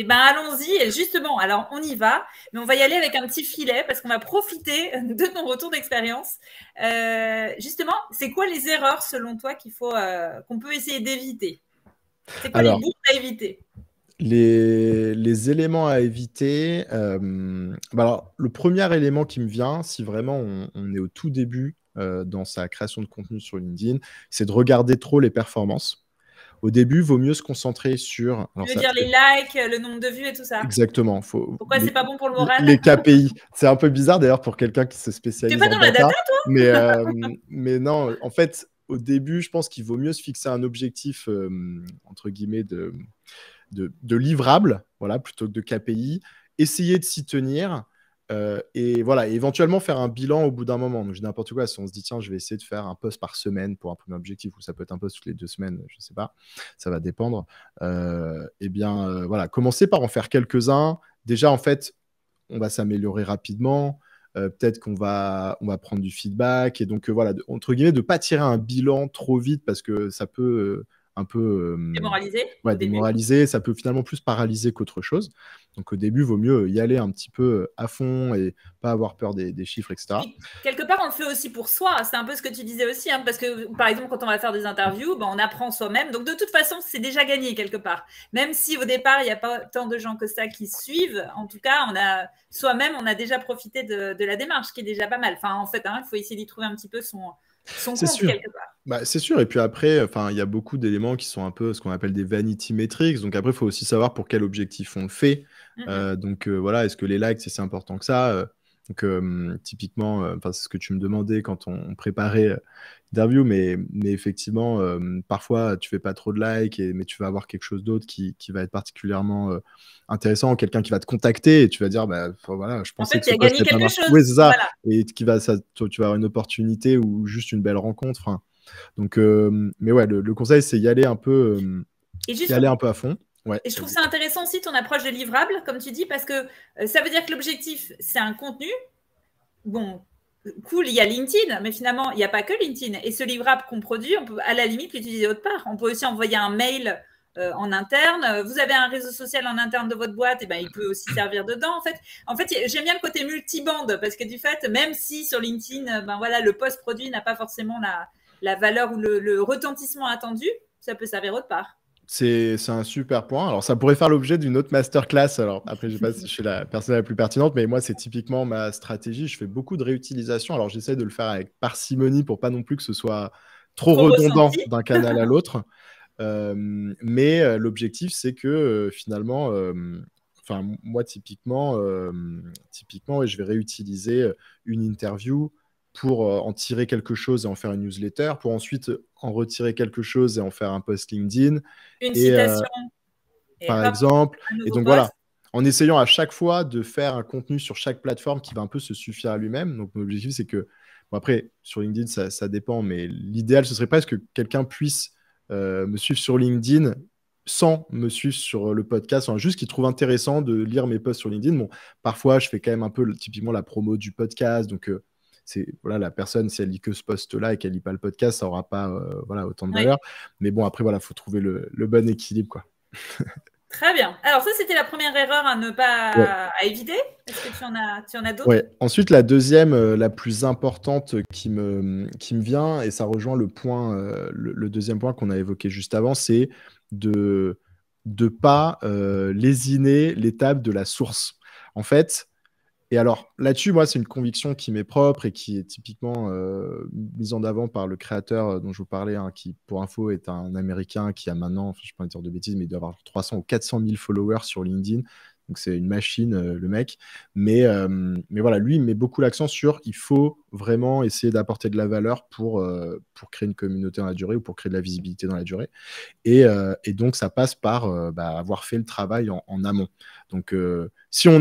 allons-y. Et justement, alors on y va, mais on va y aller avec un petit filet parce qu'on va profiter de ton retour d'expérience. Justement, c'est quoi les erreurs selon toi qu'on peut essayer d'éviter? C'est quoi les boucles à éviter? Les éléments à éviter, alors, le premier élément qui me vient, si vraiment on est au tout début dans sa création de contenu sur LinkedIn, c'est de regarder trop les performances. Au début, il vaut mieux se concentrer sur... Tu veux dire les likes, le nombre de vues et tout ça? Exactement. Pourquoi c'est pas bon pour le moral? Les KPI. C'est un peu bizarre d'ailleurs pour quelqu'un qui se spécialise en data. T'es pas dans la data, toi? Mais non, en fait, au début, je pense qu'il vaut mieux se fixer un objectif, entre guillemets, de livrable, voilà, plutôt que de KPI. Essayer de s'y tenir. Et voilà, éventuellement faire un bilan au bout d'un moment. Donc, je dis n'importe quoi. Si on se dit, tiens, je vais essayer de faire un post par semaine pour un premier objectif, ou ça peut être un post toutes les 2 semaines, je ne sais pas, ça va dépendre. Eh bien, voilà, commencer par en faire quelques-uns. Déjà, en fait, on va s'améliorer rapidement. Peut-être qu'on on va prendre du feedback. Et donc, voilà, entre guillemets, de ne pas tirer un bilan trop vite parce que ça peut un peu Démoralisé ouais, au début. démoraliser. Ça peut finalement plus paralyser qu'autre chose. Donc, au début, il vaut mieux y aller un petit peu à fond et pas avoir peur des chiffres, etc. Puis, quelque part, on le fait aussi pour soi. C'est un peu ce que tu disais aussi, hein, parce que, par exemple, quand on va faire des interviews, ben, on apprend soi-même. Donc, de toute façon, c'est déjà gagné quelque part. Même si au départ, il n'y a pas tant de gens que ça qui suivent, en tout cas, soi-même, on a déjà profité de la démarche, qui est déjà pas mal. Enfin, en fait, il faut essayer d'y trouver un petit peu son compte sûr. quelque part. Bah, c'est sûr. Et puis après, il y a beaucoup d'éléments qui sont un peu ce qu'on appelle des vanity metrics. Donc après, il faut aussi savoir pour quel objectif on le fait. Donc voilà, est-ce que les likes, c'est important que ça donc, typiquement, c'est ce que tu me demandais quand on préparait l'interview, mais effectivement, parfois, tu fais pas trop de likes, mais tu vas avoir quelque chose d'autre qui va être particulièrement intéressant, quelqu'un qui va te contacter et tu vas dire, bah, voilà, je pensais que tu as gagné quelque chose. Oui, c'est ça. Voilà. Et tu vas avoir une opportunité ou juste une belle rencontre. Enfin, donc, mais ouais, le conseil, c'est y aller un peu, y aller un peu à fond. Ouais. Et je trouve ça intéressant aussi ton approche de livrable, comme tu dis, parce que ça veut dire que l'objectif, c'est un contenu. Bon, cool, il y a LinkedIn, mais finalement, il n'y a pas que LinkedIn. Et ce livrable qu'on produit, on peut à la limite l'utiliser autre part. On peut aussi envoyer un mail en interne. Vous avez un réseau social en interne de votre boîte, et ben, il peut aussi servir dedans. En fait j'aime bien le côté multibande, parce que du fait, même si sur LinkedIn, ben voilà, le post produit n'a pas forcément la valeur ou le retentissement attendu, ça peut servir autre part. C'est un super point. Alors, ça pourrait faire l'objet d'une autre masterclass. Alors, après, je ne sais pas si je suis la personne la plus pertinente, mais moi, c'est typiquement ma stratégie. Je fais beaucoup de réutilisation. Alors, j'essaie de le faire avec parcimonie pour pas non plus que ce soit trop redondant d'un canal à l'autre. Mais l'objectif, c'est que finalement, moi, typiquement, je vais réutiliser une interview pour en tirer quelque chose et en faire une newsletter, pour ensuite en retirer quelque chose et en faire un post LinkedIn. Une citation. Par exemple. Et donc voilà, en essayant à chaque fois de faire un contenu sur chaque plateforme qui va un peu se suffire à lui-même. Donc mon objectif, c'est que, bon, après, sur LinkedIn, ça dépend, mais l'idéal, ce serait presque que quelqu'un puisse me suivre sur LinkedIn sans me suivre sur le podcast, juste qu'il trouve intéressant de lire mes posts sur LinkedIn. Bon, parfois, je fais quand même un peu typiquement la promo du podcast, donc voilà, la personne, si elle lit que ce post-là et qu'elle lit pas le podcast, ça aura pas voilà, autant de valeur. Mais bon, après, voilà, faut trouver le bon équilibre, quoi. Très bien. Alors ça, c'était la première erreur à ne pas à éviter. Est-ce que tu en as d'autres? Ouais. Ensuite, la deuxième, la plus importante qui me vient, et ça rejoint le deuxième point qu'on a évoqué juste avant, c'est de pas lésiner l'étape de la source. En fait, et alors là-dessus, moi, c'est une conviction qui m'est propre et qui est typiquement mise en avant par le créateur dont je vous parlais, qui, pour info, est un Américain qui a maintenant, je ne vais pas dire de bêtises, mais il doit avoir 300 ou 400 000 followers sur LinkedIn. Donc, c'est une machine, le mec. Mais voilà, lui, il met beaucoup l'accent sur il faut vraiment essayer d'apporter de la valeur pour créer une communauté dans la durée ou pour créer de la visibilité dans la durée. Et donc, ça passe par avoir fait le travail en amont. Donc, si on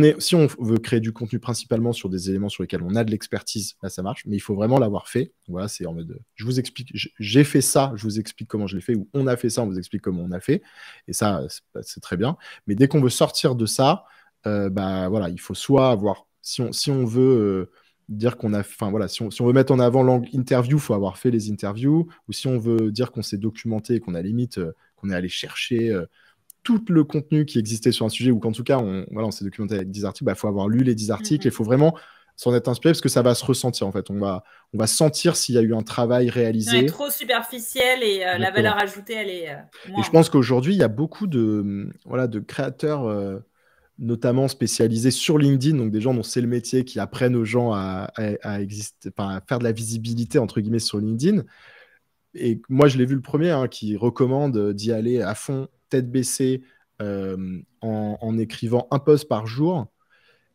veut créer du contenu principalement sur des éléments sur lesquels on a de l'expertise, là, ça marche. Mais il faut vraiment l'avoir fait. Voilà, c'est en mode, je vous explique, j'ai fait ça, je vous explique comment je l'ai fait, ou on a fait ça, on vous explique comment on a fait. Et ça, c'est très bien. Mais dès qu'on veut sortir de ça, voilà, il faut soit avoir, si on veut dire qu'on a, si on veut mettre en avant l'angle interview, il faut avoir fait les interviews, ou si on veut dire qu'on s'est documenté et qu'on a limite, qu'on est allé chercher tout le contenu qui existait sur un sujet, ou qu'en tout cas, on s'est documenté avec 10 articles, il faut avoir lu les 10 articles, il faut vraiment s'en être inspiré, parce que ça va se ressentir, en fait. On va sentir s'il y a eu un travail réalisé. C'est trop superficiel et la valeur ajoutée, elle est moins. Et je pense qu'aujourd'hui, il y a beaucoup de créateurs notamment spécialisés sur LinkedIn, donc des gens dont c'est le métier, qui apprennent aux gens à faire de la visibilité, entre guillemets, sur LinkedIn. Et moi, je l'ai vu le premier, qui recommande d'y aller à fond, tête baissée, en écrivant un post par jour.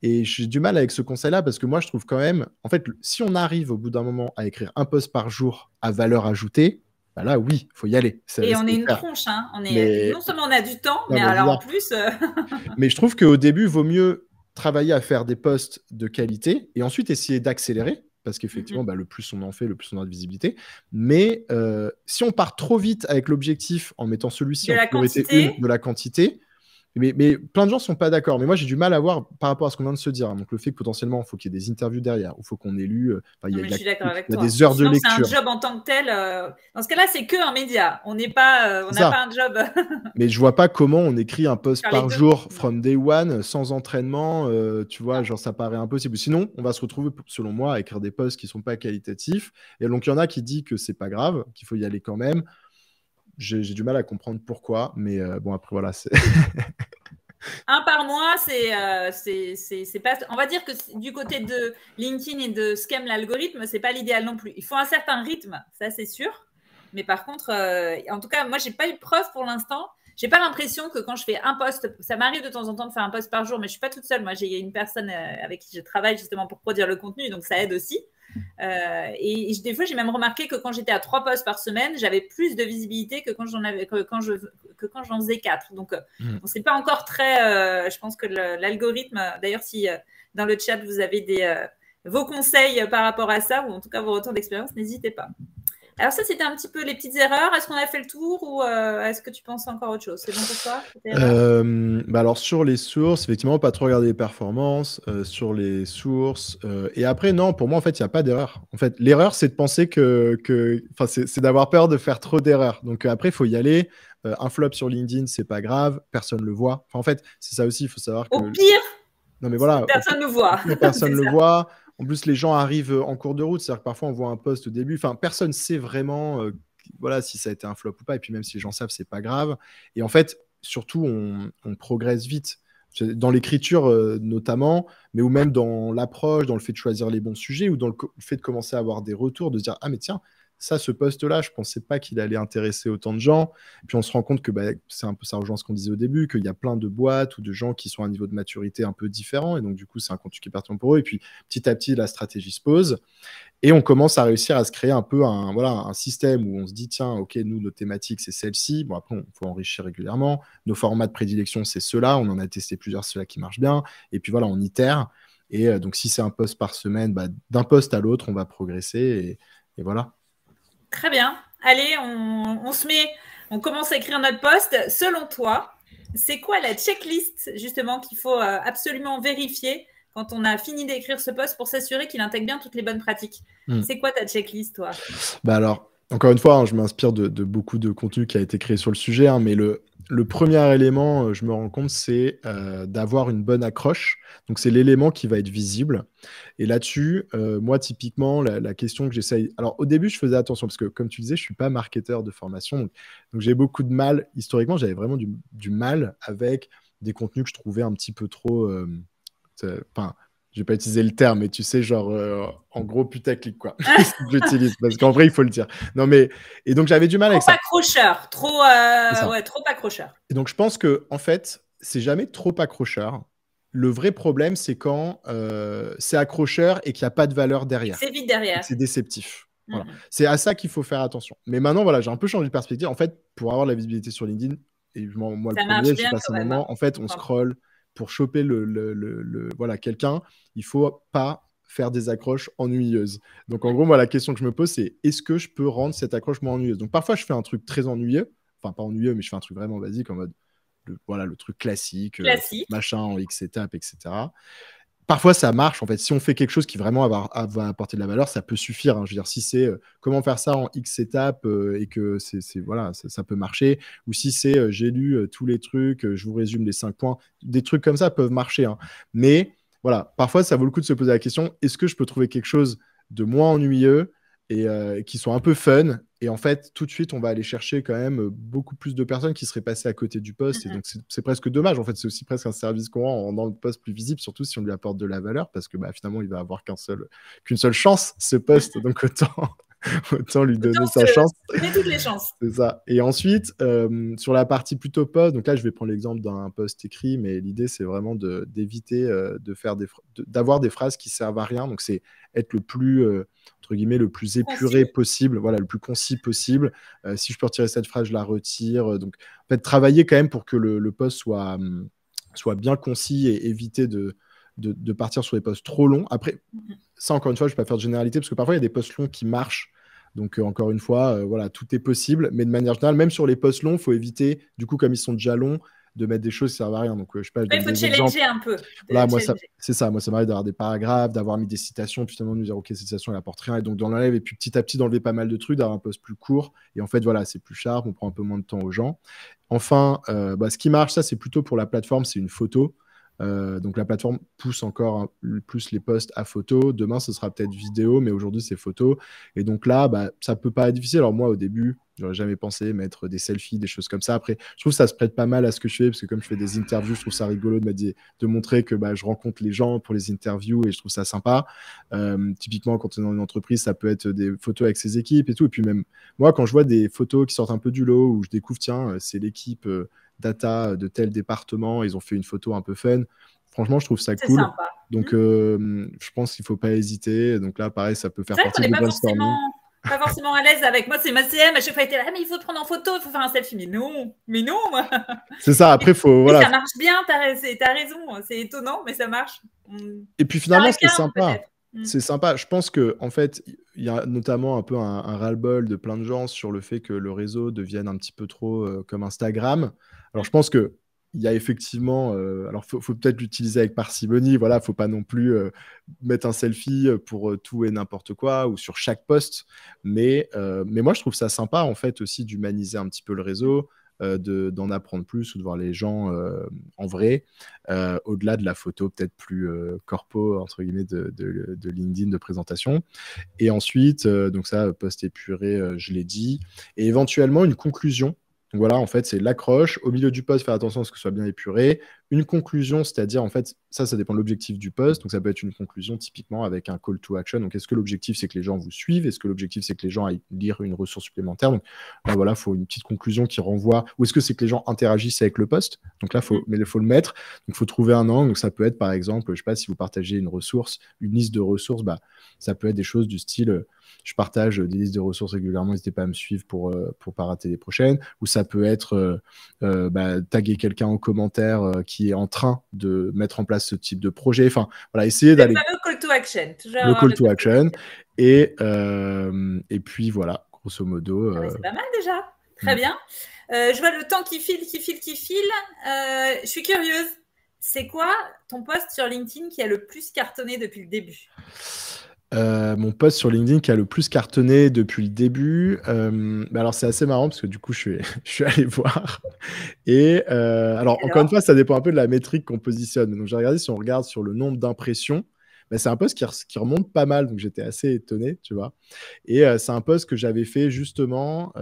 Et j'ai du mal avec ce conseil-là, parce que moi, je trouve quand même, en fait, si on arrive au bout d'un moment à écrire un post par jour à valeur ajoutée, bah là, oui, il faut y aller. Et on est une clair. tronche, hein. Mais... Non seulement on a du temps, Non, mais mais alors en bizarre. plus. Mais je trouve qu'au début, il vaut mieux travailler à faire des posts de qualité et ensuite essayer d'accélérer. Parce qu'effectivement, bah, le plus on en fait, le plus on a de visibilité. Mais si on part trop vite avec l'objectif en mettant celui-ci De en la priorité quantité. 1 de la quantité, mais plein de gens ne sont pas d'accord. Mais moi, j'ai du mal à voir par rapport à ce qu'on vient de se dire, hein. Donc, le fait que potentiellement, il faut qu'il y ait des interviews derrière, il faut qu'on ait lu. Il Non, y a, mais il je y a- suis d'accord avec il y a toi. des heures de Sinon, c'est un lecture. job en tant que tel. Dans ce cas-là, c'est que un média. On n'est pas, on C'est n'a ça. pas un job. Mais je vois pas comment on écrit un post Faire les par deux. jour from day one sans entraînement. Tu vois, Non. genre ça paraît impossible. Sinon, on va se retrouver, selon moi, à écrire des posts qui sont pas qualitatifs. Et donc, il y en a qui disent que c'est pas grave, qu'il faut y aller quand même. J'ai du mal à comprendre pourquoi. Mais bon, après, voilà. Un par mois, c'est pas. On va dire que du côté de LinkedIn et de ce qu'aime l'algorithme, c'est pas l'idéal non plus. Il faut un certain rythme, ça c'est sûr. Mais par contre, en tout cas, moi, j'ai pas eu de preuve pour l'instant. J'ai pas l'impression que quand je fais un post, ça m'arrive de temps en temps de faire un post par jour, mais je suis pas toute seule. Moi, j'ai une personne avec qui je travaille justement pour produire le contenu, donc ça aide aussi. Et des fois, j'ai même remarqué que quand j'étais à 3 posts par semaine, j'avais plus de visibilité que quand j'en faisais 4. Donc, c'est pas encore très. Je pense que l'algorithme. D'ailleurs, si dans le chat vous avez vos conseils par rapport à ça, ou en tout cas vos retours d'expérience, n'hésitez pas. Alors ça, c'était un petit peu les petites erreurs. Est-ce qu'on a fait le tour ou est-ce que tu penses encore autre chose? C'est bon pour toi? Bah alors sur les sources, effectivement, pas trop regarder les performances, sur les sources. Et après, non, pour moi, en fait, il n'y a pas d'erreur. En fait, l'erreur, c'est de penser c'est d'avoir peur de faire trop d'erreurs. Donc après, il faut y aller. Un flop sur LinkedIn, c'est pas grave, personne ne le voit. Enfin, en fait, c'est ça aussi, il faut savoir que... Au pire, non, mais voilà, personne ne voit. Personne ne le voit. En plus, les gens arrivent en cours de route. C'est-à-dire que parfois, on voit un post au début. Enfin, personne ne sait vraiment voilà, si ça a été un flop ou pas. Et puis, même si les gens savent, c'est pas grave. Et en fait, surtout, on progresse vite. Dans l'écriture, notamment, mais ou même dans l'approche, dans le fait de choisir les bons sujets, ou dans le fait de commencer à avoir des retours, de se dire, ah, mais tiens, ce poste-là, je ne pensais pas qu'il allait intéresser autant de gens. Puis on se rend compte que c'est un peu, ça rejoint ce qu'on disait au début, qu'il y a plein de boîtes ou de gens qui sont à un niveau de maturité un peu différent. Et donc, du coup, c'est un contenu qui est pertinent pour eux. Et puis, petit à petit, la stratégie se pose. Et on commence à réussir à se créer un peu un système où on se dit, tiens, OK, nous, nos thématiques, c'est celle-ci. Bon, après, il faut enrichir régulièrement. Nos formats de prédilection, c'est ceux-là. On en a testé plusieurs, ceux-là qui marchent bien. Et puis voilà, on itère. Et donc, si c'est un post par semaine, d'un post à l'autre, on va progresser. Et voilà. Très bien. Allez, on commence à écrire notre post. Selon toi, c'est quoi la checklist justement qu'il faut absolument vérifier quand on a fini d'écrire ce post pour s'assurer qu'il intègre bien toutes les bonnes pratiques? C'est quoi ta checklist, toi? Alors, encore une fois, je m'inspire de beaucoup de contenu qui a été créé sur le sujet, mais le premier élément, je me rends compte, c'est d'avoir une bonne accroche. Donc, c'est l'élément qui va être visible. Et là-dessus, moi, typiquement, la question que j'essaye... Alors, au début, je faisais attention parce que, comme tu disais, je ne suis pas marketeur de formation. Donc j'ai beaucoup de mal. Historiquement, j'avais vraiment du mal avec des contenus que je trouvais un petit peu trop... Enfin, je vais pas utiliser le terme, mais tu sais, genre, en gros, putaclic, quoi. J'utilise, parce qu'en vrai, il faut le dire. Non, mais... Et donc, j'avais du mal avec ça. Accrocheur, trop accrocheur. Et donc, je pense que, en fait, c'est jamais trop accrocheur. Le vrai problème, c'est quand c'est accrocheur et qu'il n'y a pas de valeur derrière. C'est vite derrière. C'est déceptif. Voilà. C'est à ça qu'il faut faire attention. Mais maintenant, voilà, j'ai un peu changé de perspective. En fait, pour avoir la visibilité sur LinkedIn, et moi, ça le premier, j'ai passé un moment, en fait, on scrolle. Pour choper voilà, quelqu'un, il ne faut pas faire des accroches ennuyeuses. Donc, en gros, moi, la question que je me pose, c'est est-ce que je peux rendre cette accroche moins ennuyeuse? Donc, parfois, je fais un truc très ennuyeux. Enfin, pas ennuyeux, mais je fais un truc vraiment basique en mode le truc classique. Machin en X étapes, etc. Parfois, ça marche. En fait, si on fait quelque chose qui vraiment va apporter de la valeur, ça peut suffire. Je veux dire, si c'est comment faire ça en X étapes et que voilà, ça peut marcher. Ou si c'est j'ai lu tous les trucs, je vous résume les 5 points. Des trucs comme ça peuvent marcher. Mais voilà, parfois, ça vaut le coup de se poser la question, est-ce que je peux trouver quelque chose de moins ennuyeux et qui soit un peu fun? Et en fait, tout de suite, on va aller chercher quand même beaucoup plus de personnes qui seraient passées à côté du post. Et donc, c'est presque dommage. En fait, c'est aussi presque un service qu'on rend en rendant le post plus visible, surtout si on lui apporte de la valeur, parce que finalement, il va avoir qu'une seule chance, ce post. Donc, autant lui donner Autant sa chance. se donner toutes les chances. C'est ça. Et ensuite, sur la partie plutôt post, donc là, je vais prendre l'exemple d'un post écrit, mais l'idée, c'est vraiment d'éviter d'avoir des phrases qui servent à rien. Donc, c'est être le plus, entre guillemets, le plus épuré possible, voilà, le plus concis possible. Si je peux retirer cette phrase, je la retire. Donc, en fait, travailler quand même pour que le post soit bien concis et éviter de partir sur des posts trop longs. Après, ça, encore une fois, je ne vais pas faire de généralité, parce que parfois, il y a des posts longs qui marchent. Donc, encore une fois, voilà, tout est possible. Mais de manière générale, même sur les posts longs, il faut éviter, du coup, comme ils sont déjà longs, de mettre des choses qui ne servent à rien. Donc, je sais pas, je donne Il faut des challenger exemples. un peu. Voilà, moi, c'est ça. Moi, ça m'arrive d'avoir des paragraphes, d'avoir mis des citations, puis finalement de nous dire, OK, cette citation, elle apporte rien. Et donc, dans l'enlève, et puis petit à petit, d'enlever pas mal de trucs, d'avoir un post plus court. Et en fait, voilà, c'est plus sharp, on prend un peu moins de temps aux gens. Enfin, ce qui marche, ça, c'est plutôt pour la plateforme, c'est une photo. Donc la plateforme pousse encore plus les posts à photo. Demain, ce sera peut-être vidéo, mais aujourd'hui, c'est photo. Et donc là, ça peut pas être difficile. Alors moi, au début, j'aurais jamais pensé mettre des selfies, des choses comme ça. Après, je trouve que ça se prête pas mal à ce que je fais, parce que comme je fais des interviews, je trouve ça rigolo de montrer que je rencontre les gens pour les interviews, et je trouve ça sympa. Typiquement, quand on est dans une entreprise, ça peut être des photos avec ses équipes et tout. Et puis même, moi, quand je vois des photos qui sortent un peu du lot, où je découvre, tiens, c'est l'équipe data de tel département, ils ont fait une photo un peu fun. Franchement, je trouve ça cool. Sympa. Donc, je pense qu'il ne faut pas hésiter. Donc là, pareil, ça peut faire partie du brainstorming. Pas forcément à l'aise avec moi, c'est ma CM. À chaque fois, elle était là, mais il faut te prendre en photo, il faut faire un selfie. Mais non, moi. C'est ça. Après, voilà. Ça marche bien, t'as raison. C'est étonnant, mais ça marche. Et puis finalement, c'est sympa. C'est sympa. Je pense que en fait, il y a notamment un peu un ras-le-bol de plein de gens sur le fait que le réseau devienne un petit peu trop comme Instagram. Alors, je pense que il y a effectivement, alors faut peut-être l'utiliser avec parcimonie. Voilà, faut pas non plus mettre un selfie pour tout et n'importe quoi ou sur chaque post. Mais moi, je trouve ça sympa en fait aussi d'humaniser un petit peu le réseau. D'en apprendre plus ou de voir les gens en vrai, au-delà de la photo peut-être plus corpo, entre guillemets, de LinkedIn, de présentation. Et ensuite, donc ça, post épuré, je l'ai dit, et éventuellement une conclusion. Donc voilà, en fait, c'est l'accroche. Au milieu du post, faire attention à ce que ce soit bien épuré. Une conclusion, c'est-à-dire, en fait, ça dépend de l'objectif du post. Donc, ça peut être une conclusion typiquement avec un call to action. Donc, est-ce que l'objectif, c'est que les gens vous suivent? Est-ce que l'objectif, c'est que les gens aillent lire une ressource supplémentaire? Donc, là, voilà, il faut une petite conclusion qui renvoie. Ou est-ce que c'est que les gens interagissent avec le post? Donc là, il faut le mettre. Donc, il faut trouver un angle. Donc, ça peut être, par exemple, je ne sais pas, si vous partagez une ressource, une liste de ressources, ça peut être des choses du style... je partage des listes de ressources régulièrement, n'hésitez pas à me suivre pour pas rater les prochaines. Ou ça peut être taguer quelqu'un en commentaire qui est en train de mettre en place ce type de projet. Enfin, voilà, essayer d'aller... Le fameux call to action. Le call to action. Et puis voilà, grosso modo... c'est pas mal déjà. Très bien. Je vois le temps qui file. Je suis curieuse. C'est quoi ton post sur LinkedIn qui a le plus cartonné depuis le début? Mon post sur LinkedIn qui a le plus cartonné depuis le début. Alors, c'est assez marrant parce que du coup, je suis allé voir. Et alors, encore une fois, ça dépend un peu de la métrique qu'on positionne. Donc, j'ai regardé, si on regarde sur le nombre d'impressions, c'est un post qui remonte pas mal. Donc, j'étais assez étonné, tu vois. Et c'est un post que j'avais fait justement,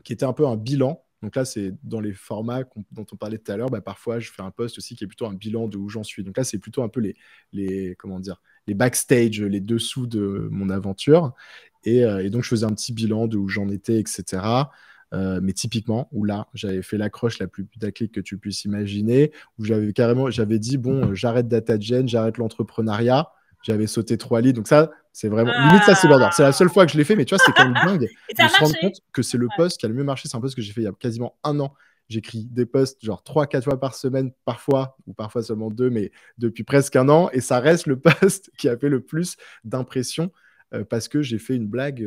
qui était un peu un bilan. Donc là, c'est dans les formats dont on parlait tout à l'heure. Parfois, je fais un post aussi qui est plutôt un bilan de où j'en suis. Donc là, c'est plutôt un peu les backstage, les dessous de mon aventure. Et donc, je faisais un petit bilan de où j'en étais, etc. Mais typiquement, où là, j'avais fait l'accroche la plus putaclic que tu puisses imaginer, où j'avais dit, bon, j'arrête DataGen, j'arrête l'entrepreneuriat. J'avais sauté 3 lits. Donc ça, c'est vraiment... Limite, ça, c'est border. C'est la seule fois que je l'ai fait, mais tu vois, c'est quand même dingue de se rendre compte que c'est le post qui a le mieux marché. C'est un post que j'ai fait il y a quasiment un an. J'écris des posts genre 3-4 fois par semaine, parfois, ou parfois seulement 2, mais depuis presque un an. Et ça reste le post qui a fait le plus d'impressions parce que j'ai fait une blague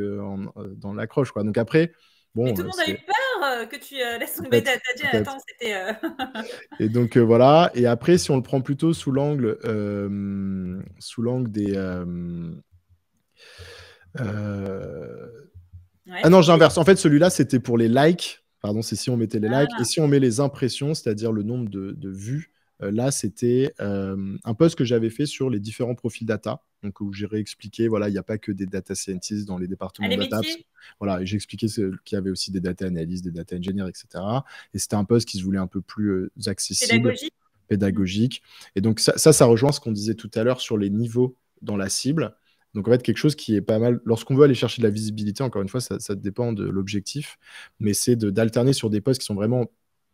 dans l'accroche, quoi. Donc après... Bon, mais tout le monde a eu peur que tu laisses tomber DataGen. Attends, c'était... Et donc, voilà. Et après, si on le prend plutôt sous l'angle des... Ah non, j'inverse. En fait, celui-là, c'était pour les likes. Pardon, c'est si on mettait les likes. Et si on met les impressions, c'est-à-dire le nombre de vues, là, c'était un post que j'avais fait sur les différents profils data, donc où j'ai réexpliqué, voilà, il n'y a pas que des data scientists dans les départements data. Voilà, j'ai expliqué qu'il y avait aussi des data analysts, des data engineers, etc. Et c'était un post qui se voulait un peu plus accessible, pédagogique. Et donc ça rejoint ce qu'on disait tout à l'heure sur les niveaux dans la cible. Donc en fait, quelque chose qui est pas mal, lorsqu'on veut aller chercher de la visibilité, encore une fois, ça dépend de l'objectif, mais c'est d'alterner sur des posts qui sont vraiment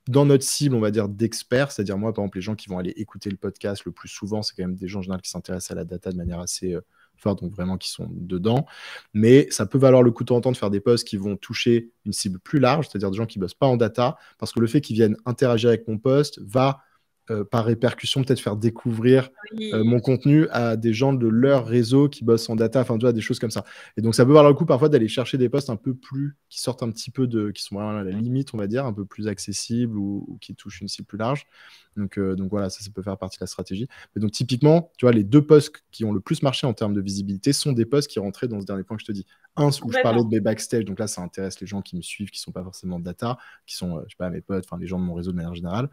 dans notre cible, on va dire, d'experts. C'est-à-dire, moi, par exemple, les gens qui vont aller écouter le podcast le plus souvent, c'est quand même des gens en général qui s'intéressent à la data de manière assez forte, donc vraiment qui sont dedans. Mais ça peut valoir le coup de temps en temps de faire des posts qui vont toucher une cible plus large, c'est-à-dire des gens qui ne bossent pas en data, parce que le fait qu'ils viennent interagir avec mon post va par répercussion, peut-être faire découvrir mon contenu à des gens de leur réseau qui bossent en data, enfin, tu vois, des choses comme ça. Et donc, ça peut valoir le coup parfois d'aller chercher des posts un peu plus, qui sortent un petit peu qui sont vraiment à la limite, on va dire, un peu plus accessibles ou qui touchent une cible plus large. Donc voilà, ça peut faire partie de la stratégie. Mais donc, typiquement, tu vois, les 2 posts qui ont le plus marché en termes de visibilité sont des posts qui rentraient dans ce dernier point que je te dis. Un, où je parlais de mes backstage, donc là, ça intéresse les gens qui me suivent, qui ne sont pas forcément data, qui sont, je sais pas, mes potes, enfin, les gens de mon réseau de manière générale.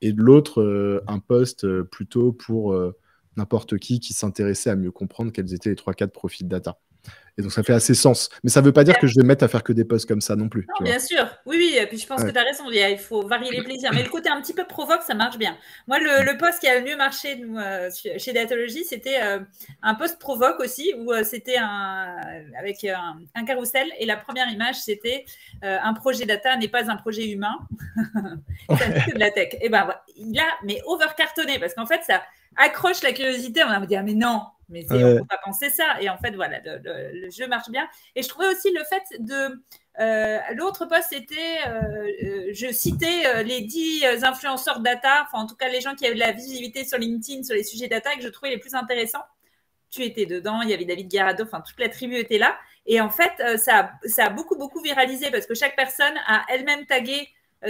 Et de l'autre, un post plutôt pour n'importe qui s'intéressait à mieux comprendre quels étaient les 3-4 profils data. Et donc, ça fait assez sens. Mais ça ne veut pas dire que je vais me mettre à faire que des posts comme ça non plus. Non, bien sûr. Oui. Et puis, je pense que tu as raison. Il faut varier les plaisirs. Mais le côté un petit peu provoque, ça marche bien. Moi, le post qui a le mieux marché nous, chez Datalogy, c'était un post provoque aussi, où c'était avec un carrousel. Et la première image, c'était un projet data n'est pas un projet humain. Ça n'est que de la tech. Et ben, il a over-cartonné parce qu'en fait, ça accroche la curiosité. On va me dire, mais non, mais on ne peut pas penser ça. Et en fait, voilà, le jeu marche bien. Et je trouvais aussi le fait de... l'autre post, c'était, je citais les 10 influenceurs data, enfin en tout cas les gens qui avaient de la visibilité sur LinkedIn sur les sujets data que je trouvais les plus intéressants. Tu étais dedans, il y avait David Guerrado, enfin toute la tribu était là. Et en fait, ça a beaucoup viralisé parce que chaque personne a elle-même tagué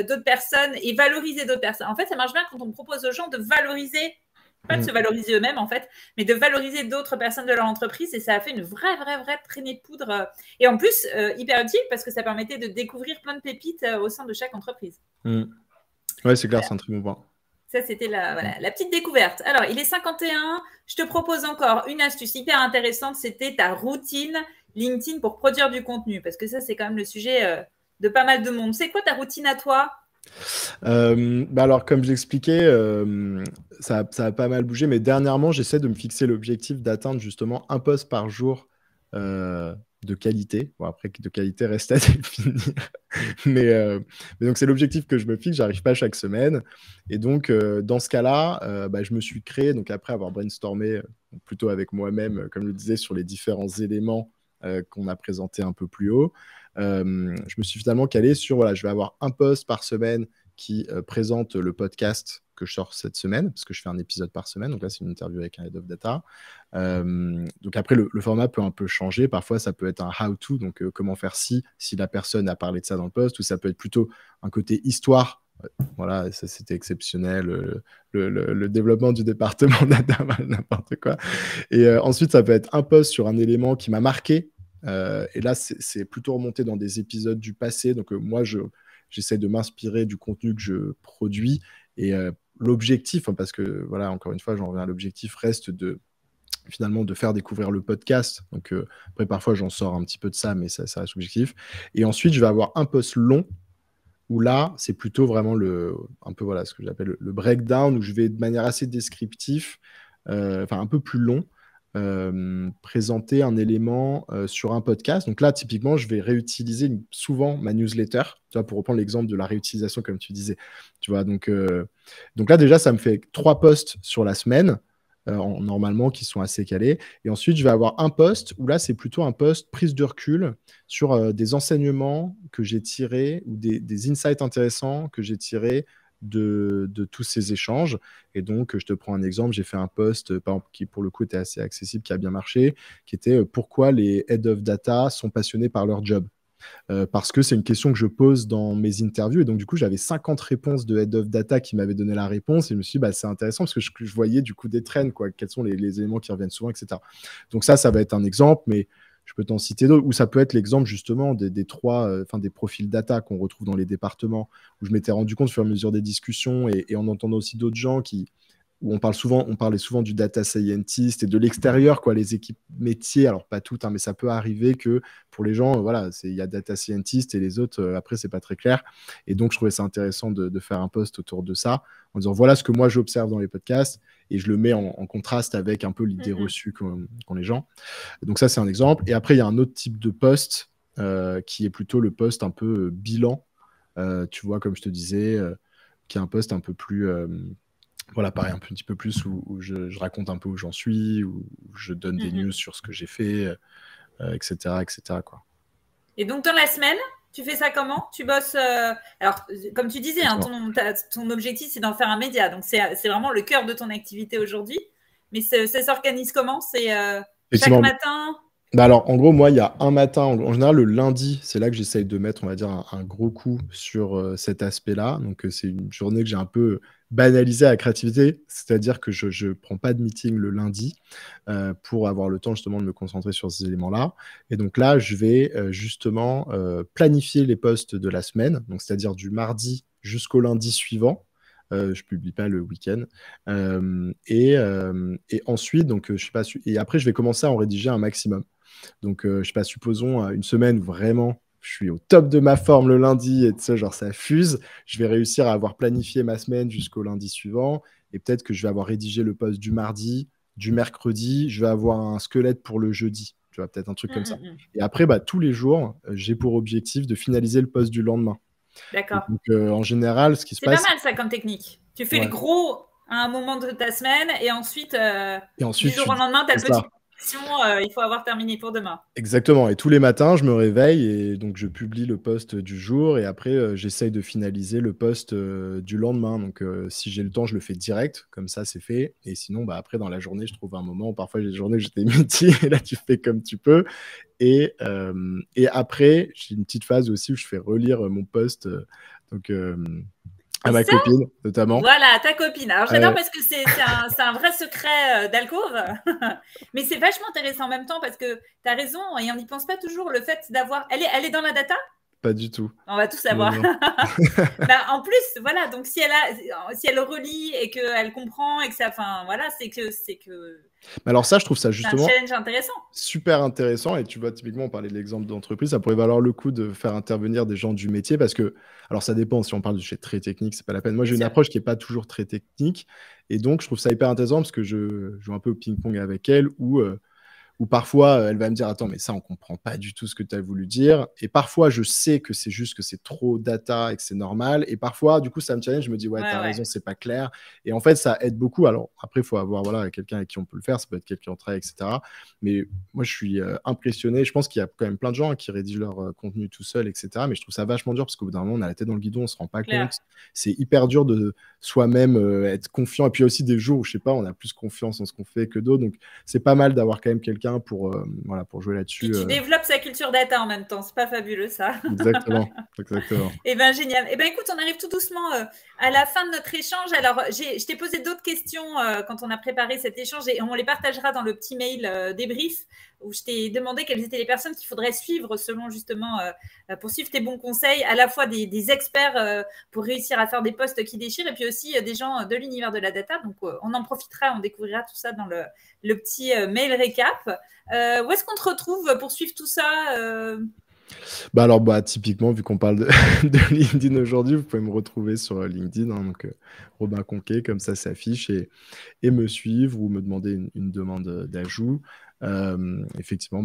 d'autres personnes et valorisé d'autres personnes. En fait, ça marche bien quand on propose aux gens de valoriser, pas de se valoriser eux-mêmes en fait, mais de valoriser d'autres personnes de leur entreprise, et ça a fait une vraie traînée de poudre, et en plus hyper utile parce que ça permettait de découvrir plein de pépites au sein de chaque entreprise. Ouais, c'est clair, c'est un très bon point. Ça, c'était la petite découverte. Alors, il est 51. Je te propose encore une astuce hyper intéressante. C'était ta routine LinkedIn pour produire du contenu. Parce que ça, c'est quand même le sujet de pas mal de monde. C'est quoi ta routine à toi ? Alors, comme j'expliquais, ça a pas mal bougé. Mais dernièrement, j'essaie de me fixer l'objectif d'atteindre justement un post par jour de qualité. Bon, après, de qualité reste à définir. mais donc, c'est l'objectif que je me fixe. J'arrive pas chaque semaine. Et donc, dans ce cas-là, je me suis créé, donc après avoir brainstormé plutôt avec moi-même, comme je le disais, sur les différents éléments qu'on a présentés un peu plus haut, je me suis finalement calé sur, voilà, je vais avoir un post par semaine qui présente le podcast que je sors cette semaine, parce que je fais un épisode par semaine. Donc là, c'est une interview avec un head of data. Donc après, le format peut un peu changer. Parfois, ça peut être un how-to, donc comment faire si la personne a parlé de ça dans le post, ou ça peut être plutôt un côté histoire. Voilà, ça c'était exceptionnel, le développement du département data, n'importe quoi. Et ensuite, ça peut être un post sur un élément qui m'a marqué. Et là, c'est plutôt remonté dans des épisodes du passé. Donc moi, j'essaie de m'inspirer du contenu que je produis. Et l'objectif, parce que voilà, encore une fois, j'en reviens à l'objectif, reste finalement de faire découvrir le podcast. Donc après, parfois, j'en sors un petit peu de ça, mais ça reste objectif. Et ensuite, je vais avoir un post long où là, c'est plutôt vraiment un peu voilà, ce que j'appelle le breakdown, où je vais de manière assez descriptive, un peu plus long, présenter un élément sur un podcast. Donc là, typiquement, je vais réutiliser souvent ma newsletter, tu vois, pour reprendre l'exemple de la réutilisation, comme tu disais. Tu vois, donc là, déjà, ça me fait 3 posts sur la semaine, normalement, qui sont assez calés. Et ensuite, je vais avoir un post où là, c'est plutôt un post prise de recul sur des enseignements que j'ai tirés ou des insights intéressants que j'ai tirés de tous ces échanges. Et donc, je te prends un exemple. J'ai fait un post, par exemple, qui pour le coup était assez accessible, qui a bien marché, qui était pourquoi les head of data sont passionnés par leur job. Parce que c'est une question que je pose dans mes interviews. Et donc, du coup, j'avais 50 réponses de Head of Data qui m'avaient donné la réponse. Et je me suis dit, c'est intéressant parce que je voyais du coup des trends, quoi. Quels sont les éléments qui reviennent souvent, etc. Donc, ça va être un exemple, mais je peux t'en citer d'autres. Ou ça peut être l'exemple justement des profils data qu'on retrouve dans les départements, où je m'étais rendu compte au fur et à mesure des discussions et en entendant aussi d'autres gens qui où on parlait souvent du data scientist et de l'extérieur, quoi, les équipes métiers. Alors, pas toutes, hein, mais ça peut arriver que pour les gens, voilà, il y a data scientist et les autres, après, c'est pas très clair. Et donc, je trouvais ça intéressant de faire un post autour de ça, en disant voilà ce que moi j'observe dans les podcasts et je le mets en contraste avec un peu l'idée reçue qu'ont les gens. Donc, ça, c'est un exemple. Et après, il y a un autre type de post qui est plutôt le post un peu bilan, tu vois, comme je te disais, qui est un post un peu plus. Voilà, pareil, un petit peu plus où je raconte un peu où j'en suis, où je donne des news sur ce que j'ai fait, etc., etc., quoi. Et donc, dans la semaine, tu fais ça comment? Tu bosses. Alors, comme tu disais, hein, ton objectif, c'est d'en faire un média. Donc, c'est vraiment le cœur de ton activité aujourd'hui. Mais ça s'organise comment? C'est chaque matin? Bah alors, en gros, moi, il y a un matin, en général, le lundi, c'est là que j'essaye de mettre, on va dire, un gros coup sur cet aspect-là. Donc, c'est une journée que j'ai un peu banalisée à la créativité, c'est-à-dire que je ne prends pas de meeting le lundi pour avoir le temps, justement, de me concentrer sur ces éléments-là. Et donc là, je vais justement planifier les posts de la semaine, donc c'est-à-dire du mardi jusqu'au lundi suivant. Je publie pas le week-end. Et ensuite, donc, je sais pas, et après, je vais commencer à en rédiger un maximum. Donc, je sais pas, supposons une semaine où vraiment je suis au top de ma forme le lundi et genre ça fuse, je vais réussir à avoir planifié ma semaine jusqu'au lundi suivant et peut-être que je vais avoir rédigé le post du mardi, du mercredi, je vais avoir un squelette pour le jeudi, tu vois, peut-être un truc comme ça. Et après, bah, tous les jours, j'ai pour objectif de finaliser le post du lendemain. D'accord. Donc, en général, ce qui se passe... C'est pas mal ça comme technique. Tu fais le gros à un moment de ta semaine et ensuite, du jour au lendemain, tu as le petit... il faut avoir terminé pour demain. Exactement. Et tous les matins, je me réveille et donc je publie le post du jour et après, j'essaye de finaliser le post du lendemain. Donc, si j'ai le temps, je le fais direct. Comme ça, c'est fait. Et sinon, bah, après, dans la journée, je trouve un moment. Parfois, j'ai des journées où j'étais midi et là, tu fais comme tu peux. Et après, j'ai une petite phase aussi où je fais relire mon post. Donc, à ma copine, notamment. Voilà, ta copine. Alors, j'adore parce que c'est un vrai secret d'alcôve. Mais c'est vachement intéressant en même temps parce que tu as raison et on n'y pense pas toujours. Le fait d'avoir... Elle est dans la data? Pas du tout. On va tout savoir. Bah, en plus, voilà, donc si elle relit et qu'elle comprend et que ça... Enfin, voilà, c'est que... Alors ça, je trouve ça justement un challenge intéressant. Super intéressant. Et tu vois, typiquement, on parlait de l'exemple d'entreprise, ça pourrait valoir le coup de faire intervenir des gens du métier parce que, alors ça dépend, si on parle de sujet très technique, c'est pas la peine. Moi, j'ai une approche qui n'est pas toujours très technique. Et donc, je trouve ça hyper intéressant parce que je joue un peu au ping-pong avec elle où parfois, elle va me dire « Attends, mais ça, on comprend pas du tout ce que tu as voulu dire. » Et parfois, je sais que c'est juste que c'est trop data et que c'est normal. Et parfois, du coup, ça me challenge. Je me dis « Ouais, t'as raison, c'est pas clair. » Et en fait, ça aide beaucoup. Alors, après, il faut avoir quelqu'un avec qui on peut le faire. Ça peut être quelqu'un en travail, etc. Mais moi, je suis impressionné. Je pense qu'il y a quand même plein de gens qui rédigent leur contenu tout seul, etc. Mais je trouve ça vachement dur parce qu'au bout d'un moment, on a la tête dans le guidon, on se rend pas compte. C'est hyper dur de soi-même être confiant. Et puis, il y a aussi des jours où, je sais pas, on a plus confiance en ce qu'on fait que d'autres. Donc, c'est pas mal d'avoir quand même quelqu'un pour jouer là-dessus. Tu développes sa culture data en même temps, c'est pas fabuleux ça. Exactement. Et ben génial. Et ben écoute, on arrive tout doucement à la fin de notre échange. Alors, je t'ai posé d'autres questions quand on a préparé cet échange et on les partagera dans le petit mail débrief où je t'ai demandé quelles étaient les personnes qu'il faudrait suivre selon justement pour suivre tes bons conseils, à la fois des experts pour réussir à faire des posts qui déchirent et puis aussi des gens de l'univers de la data. Donc, on en profitera, on découvrira tout ça dans le petit mail récap. Où est-ce qu'on te retrouve pour suivre tout ça typiquement, vu qu'on parle de LinkedIn aujourd'hui, vous pouvez me retrouver sur LinkedIn, hein, donc Robin Conquet, comme ça s'affiche, et me suivre ou me demander une demande d'ajout. Effectivement,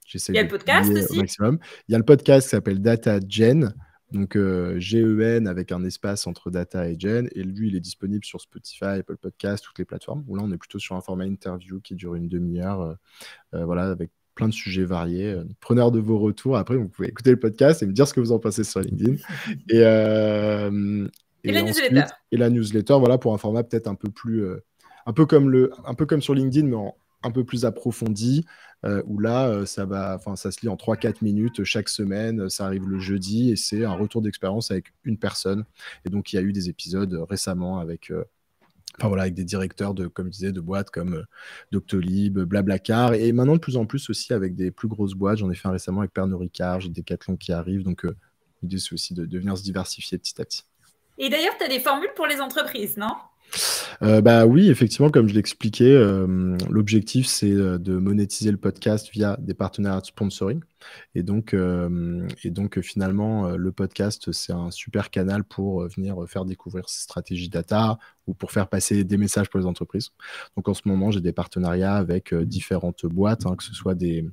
j'essaie de publier au maximum. Il y a le podcast qui s'appelle Data Gen, donc Gen avec un espace entre data et gen, et lui, il est disponible sur Spotify, Apple Podcast, toutes les plateformes, où là, on est plutôt sur un format interview qui dure une demi-heure, avec plein de sujets variés. Preneur de vos retours. Après, vous pouvez écouter le podcast et me dire ce que vous en pensez sur LinkedIn. Et la newsletter. Et la newsletter, voilà, pour un format peut-être un peu comme sur LinkedIn, mais un peu plus approfondi, où là, ça se lit en 3-4 minutes chaque semaine. Ça arrive le jeudi et c'est un retour d'expérience avec une personne. Et donc, il y a eu des épisodes récemment avec des directeurs comme je disais, de boîtes comme Doctolib, Blablacar, et maintenant de plus en plus aussi avec des plus grosses boîtes. J'en ai fait un récemment avec Pernod Ricard, j'ai Decathlon qui arrive, donc l'idée c'est aussi de venir se diversifier petit à petit. Et d'ailleurs, tu as des formules pour les entreprises, non ? Bah oui, effectivement, comme je l'expliquais, l'objectif, c'est de monétiser le podcast via des partenariats de sponsoring. Et donc, finalement, le podcast, c'est un super canal pour venir faire découvrir ces stratégies data ou pour faire passer des messages pour les entreprises. Donc, en ce moment, j'ai des partenariats avec différentes boîtes, hein, que ce soit des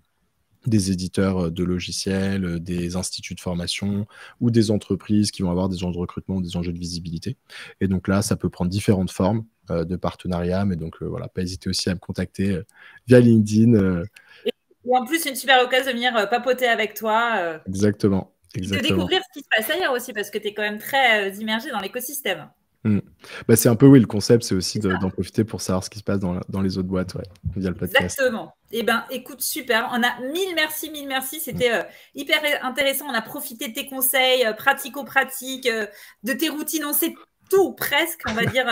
éditeurs de logiciels, des instituts de formation ou des entreprises qui vont avoir des enjeux de recrutement ou des enjeux de visibilité. Et donc là, ça peut prendre différentes formes de partenariat, mais donc voilà, pas hésiter aussi à me contacter via LinkedIn. Et en plus, une super occasion de venir papoter avec toi. Exactement. Et de Exactement. découvrir ce qui se passe ailleurs aussi, parce que tu es quand même très immergé dans l'écosystème. Bah, c'est un peu, oui, le concept, c'est aussi d'en profiter pour savoir ce qui se passe dans les autres boîtes, ouais, via le podcast. Exactement. Eh bien, écoute, super. On a mille merci. C'était hyper intéressant. On a profité de tes conseils pratico-pratiques, de tes routines. On sait tout, presque, on va dire.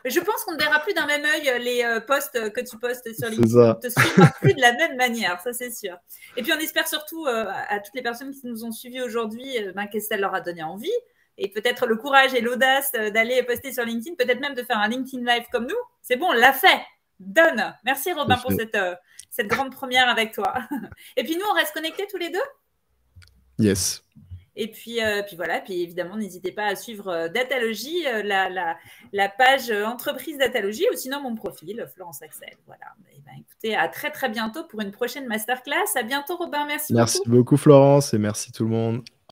Je pense qu'on ne verra plus d'un même œil les posts que tu postes sur LinkedIn. On ne te suivra plus de la même manière, ça c'est sûr. Et puis, on espère surtout à toutes les personnes qui nous ont suivis aujourd'hui que ça leur a donné envie. Et peut-être le courage et l'audace d'aller poster sur LinkedIn, peut-être même de faire un LinkedIn Live comme nous. C'est bon, on l'a fait. Donne. Merci Robin pour cette grande première avec toi. Et puis nous, on reste connectés tous les deux. Yes. Et puis voilà, puis évidemment, n'hésitez pas à suivre Datalogy, la page entreprise Datalogy, ou sinon mon profil, Florence Axel. Voilà. Et ben, écoutez, à très très bientôt pour une prochaine masterclass. À bientôt Robin, merci beaucoup. Merci beaucoup Florence et merci tout le monde.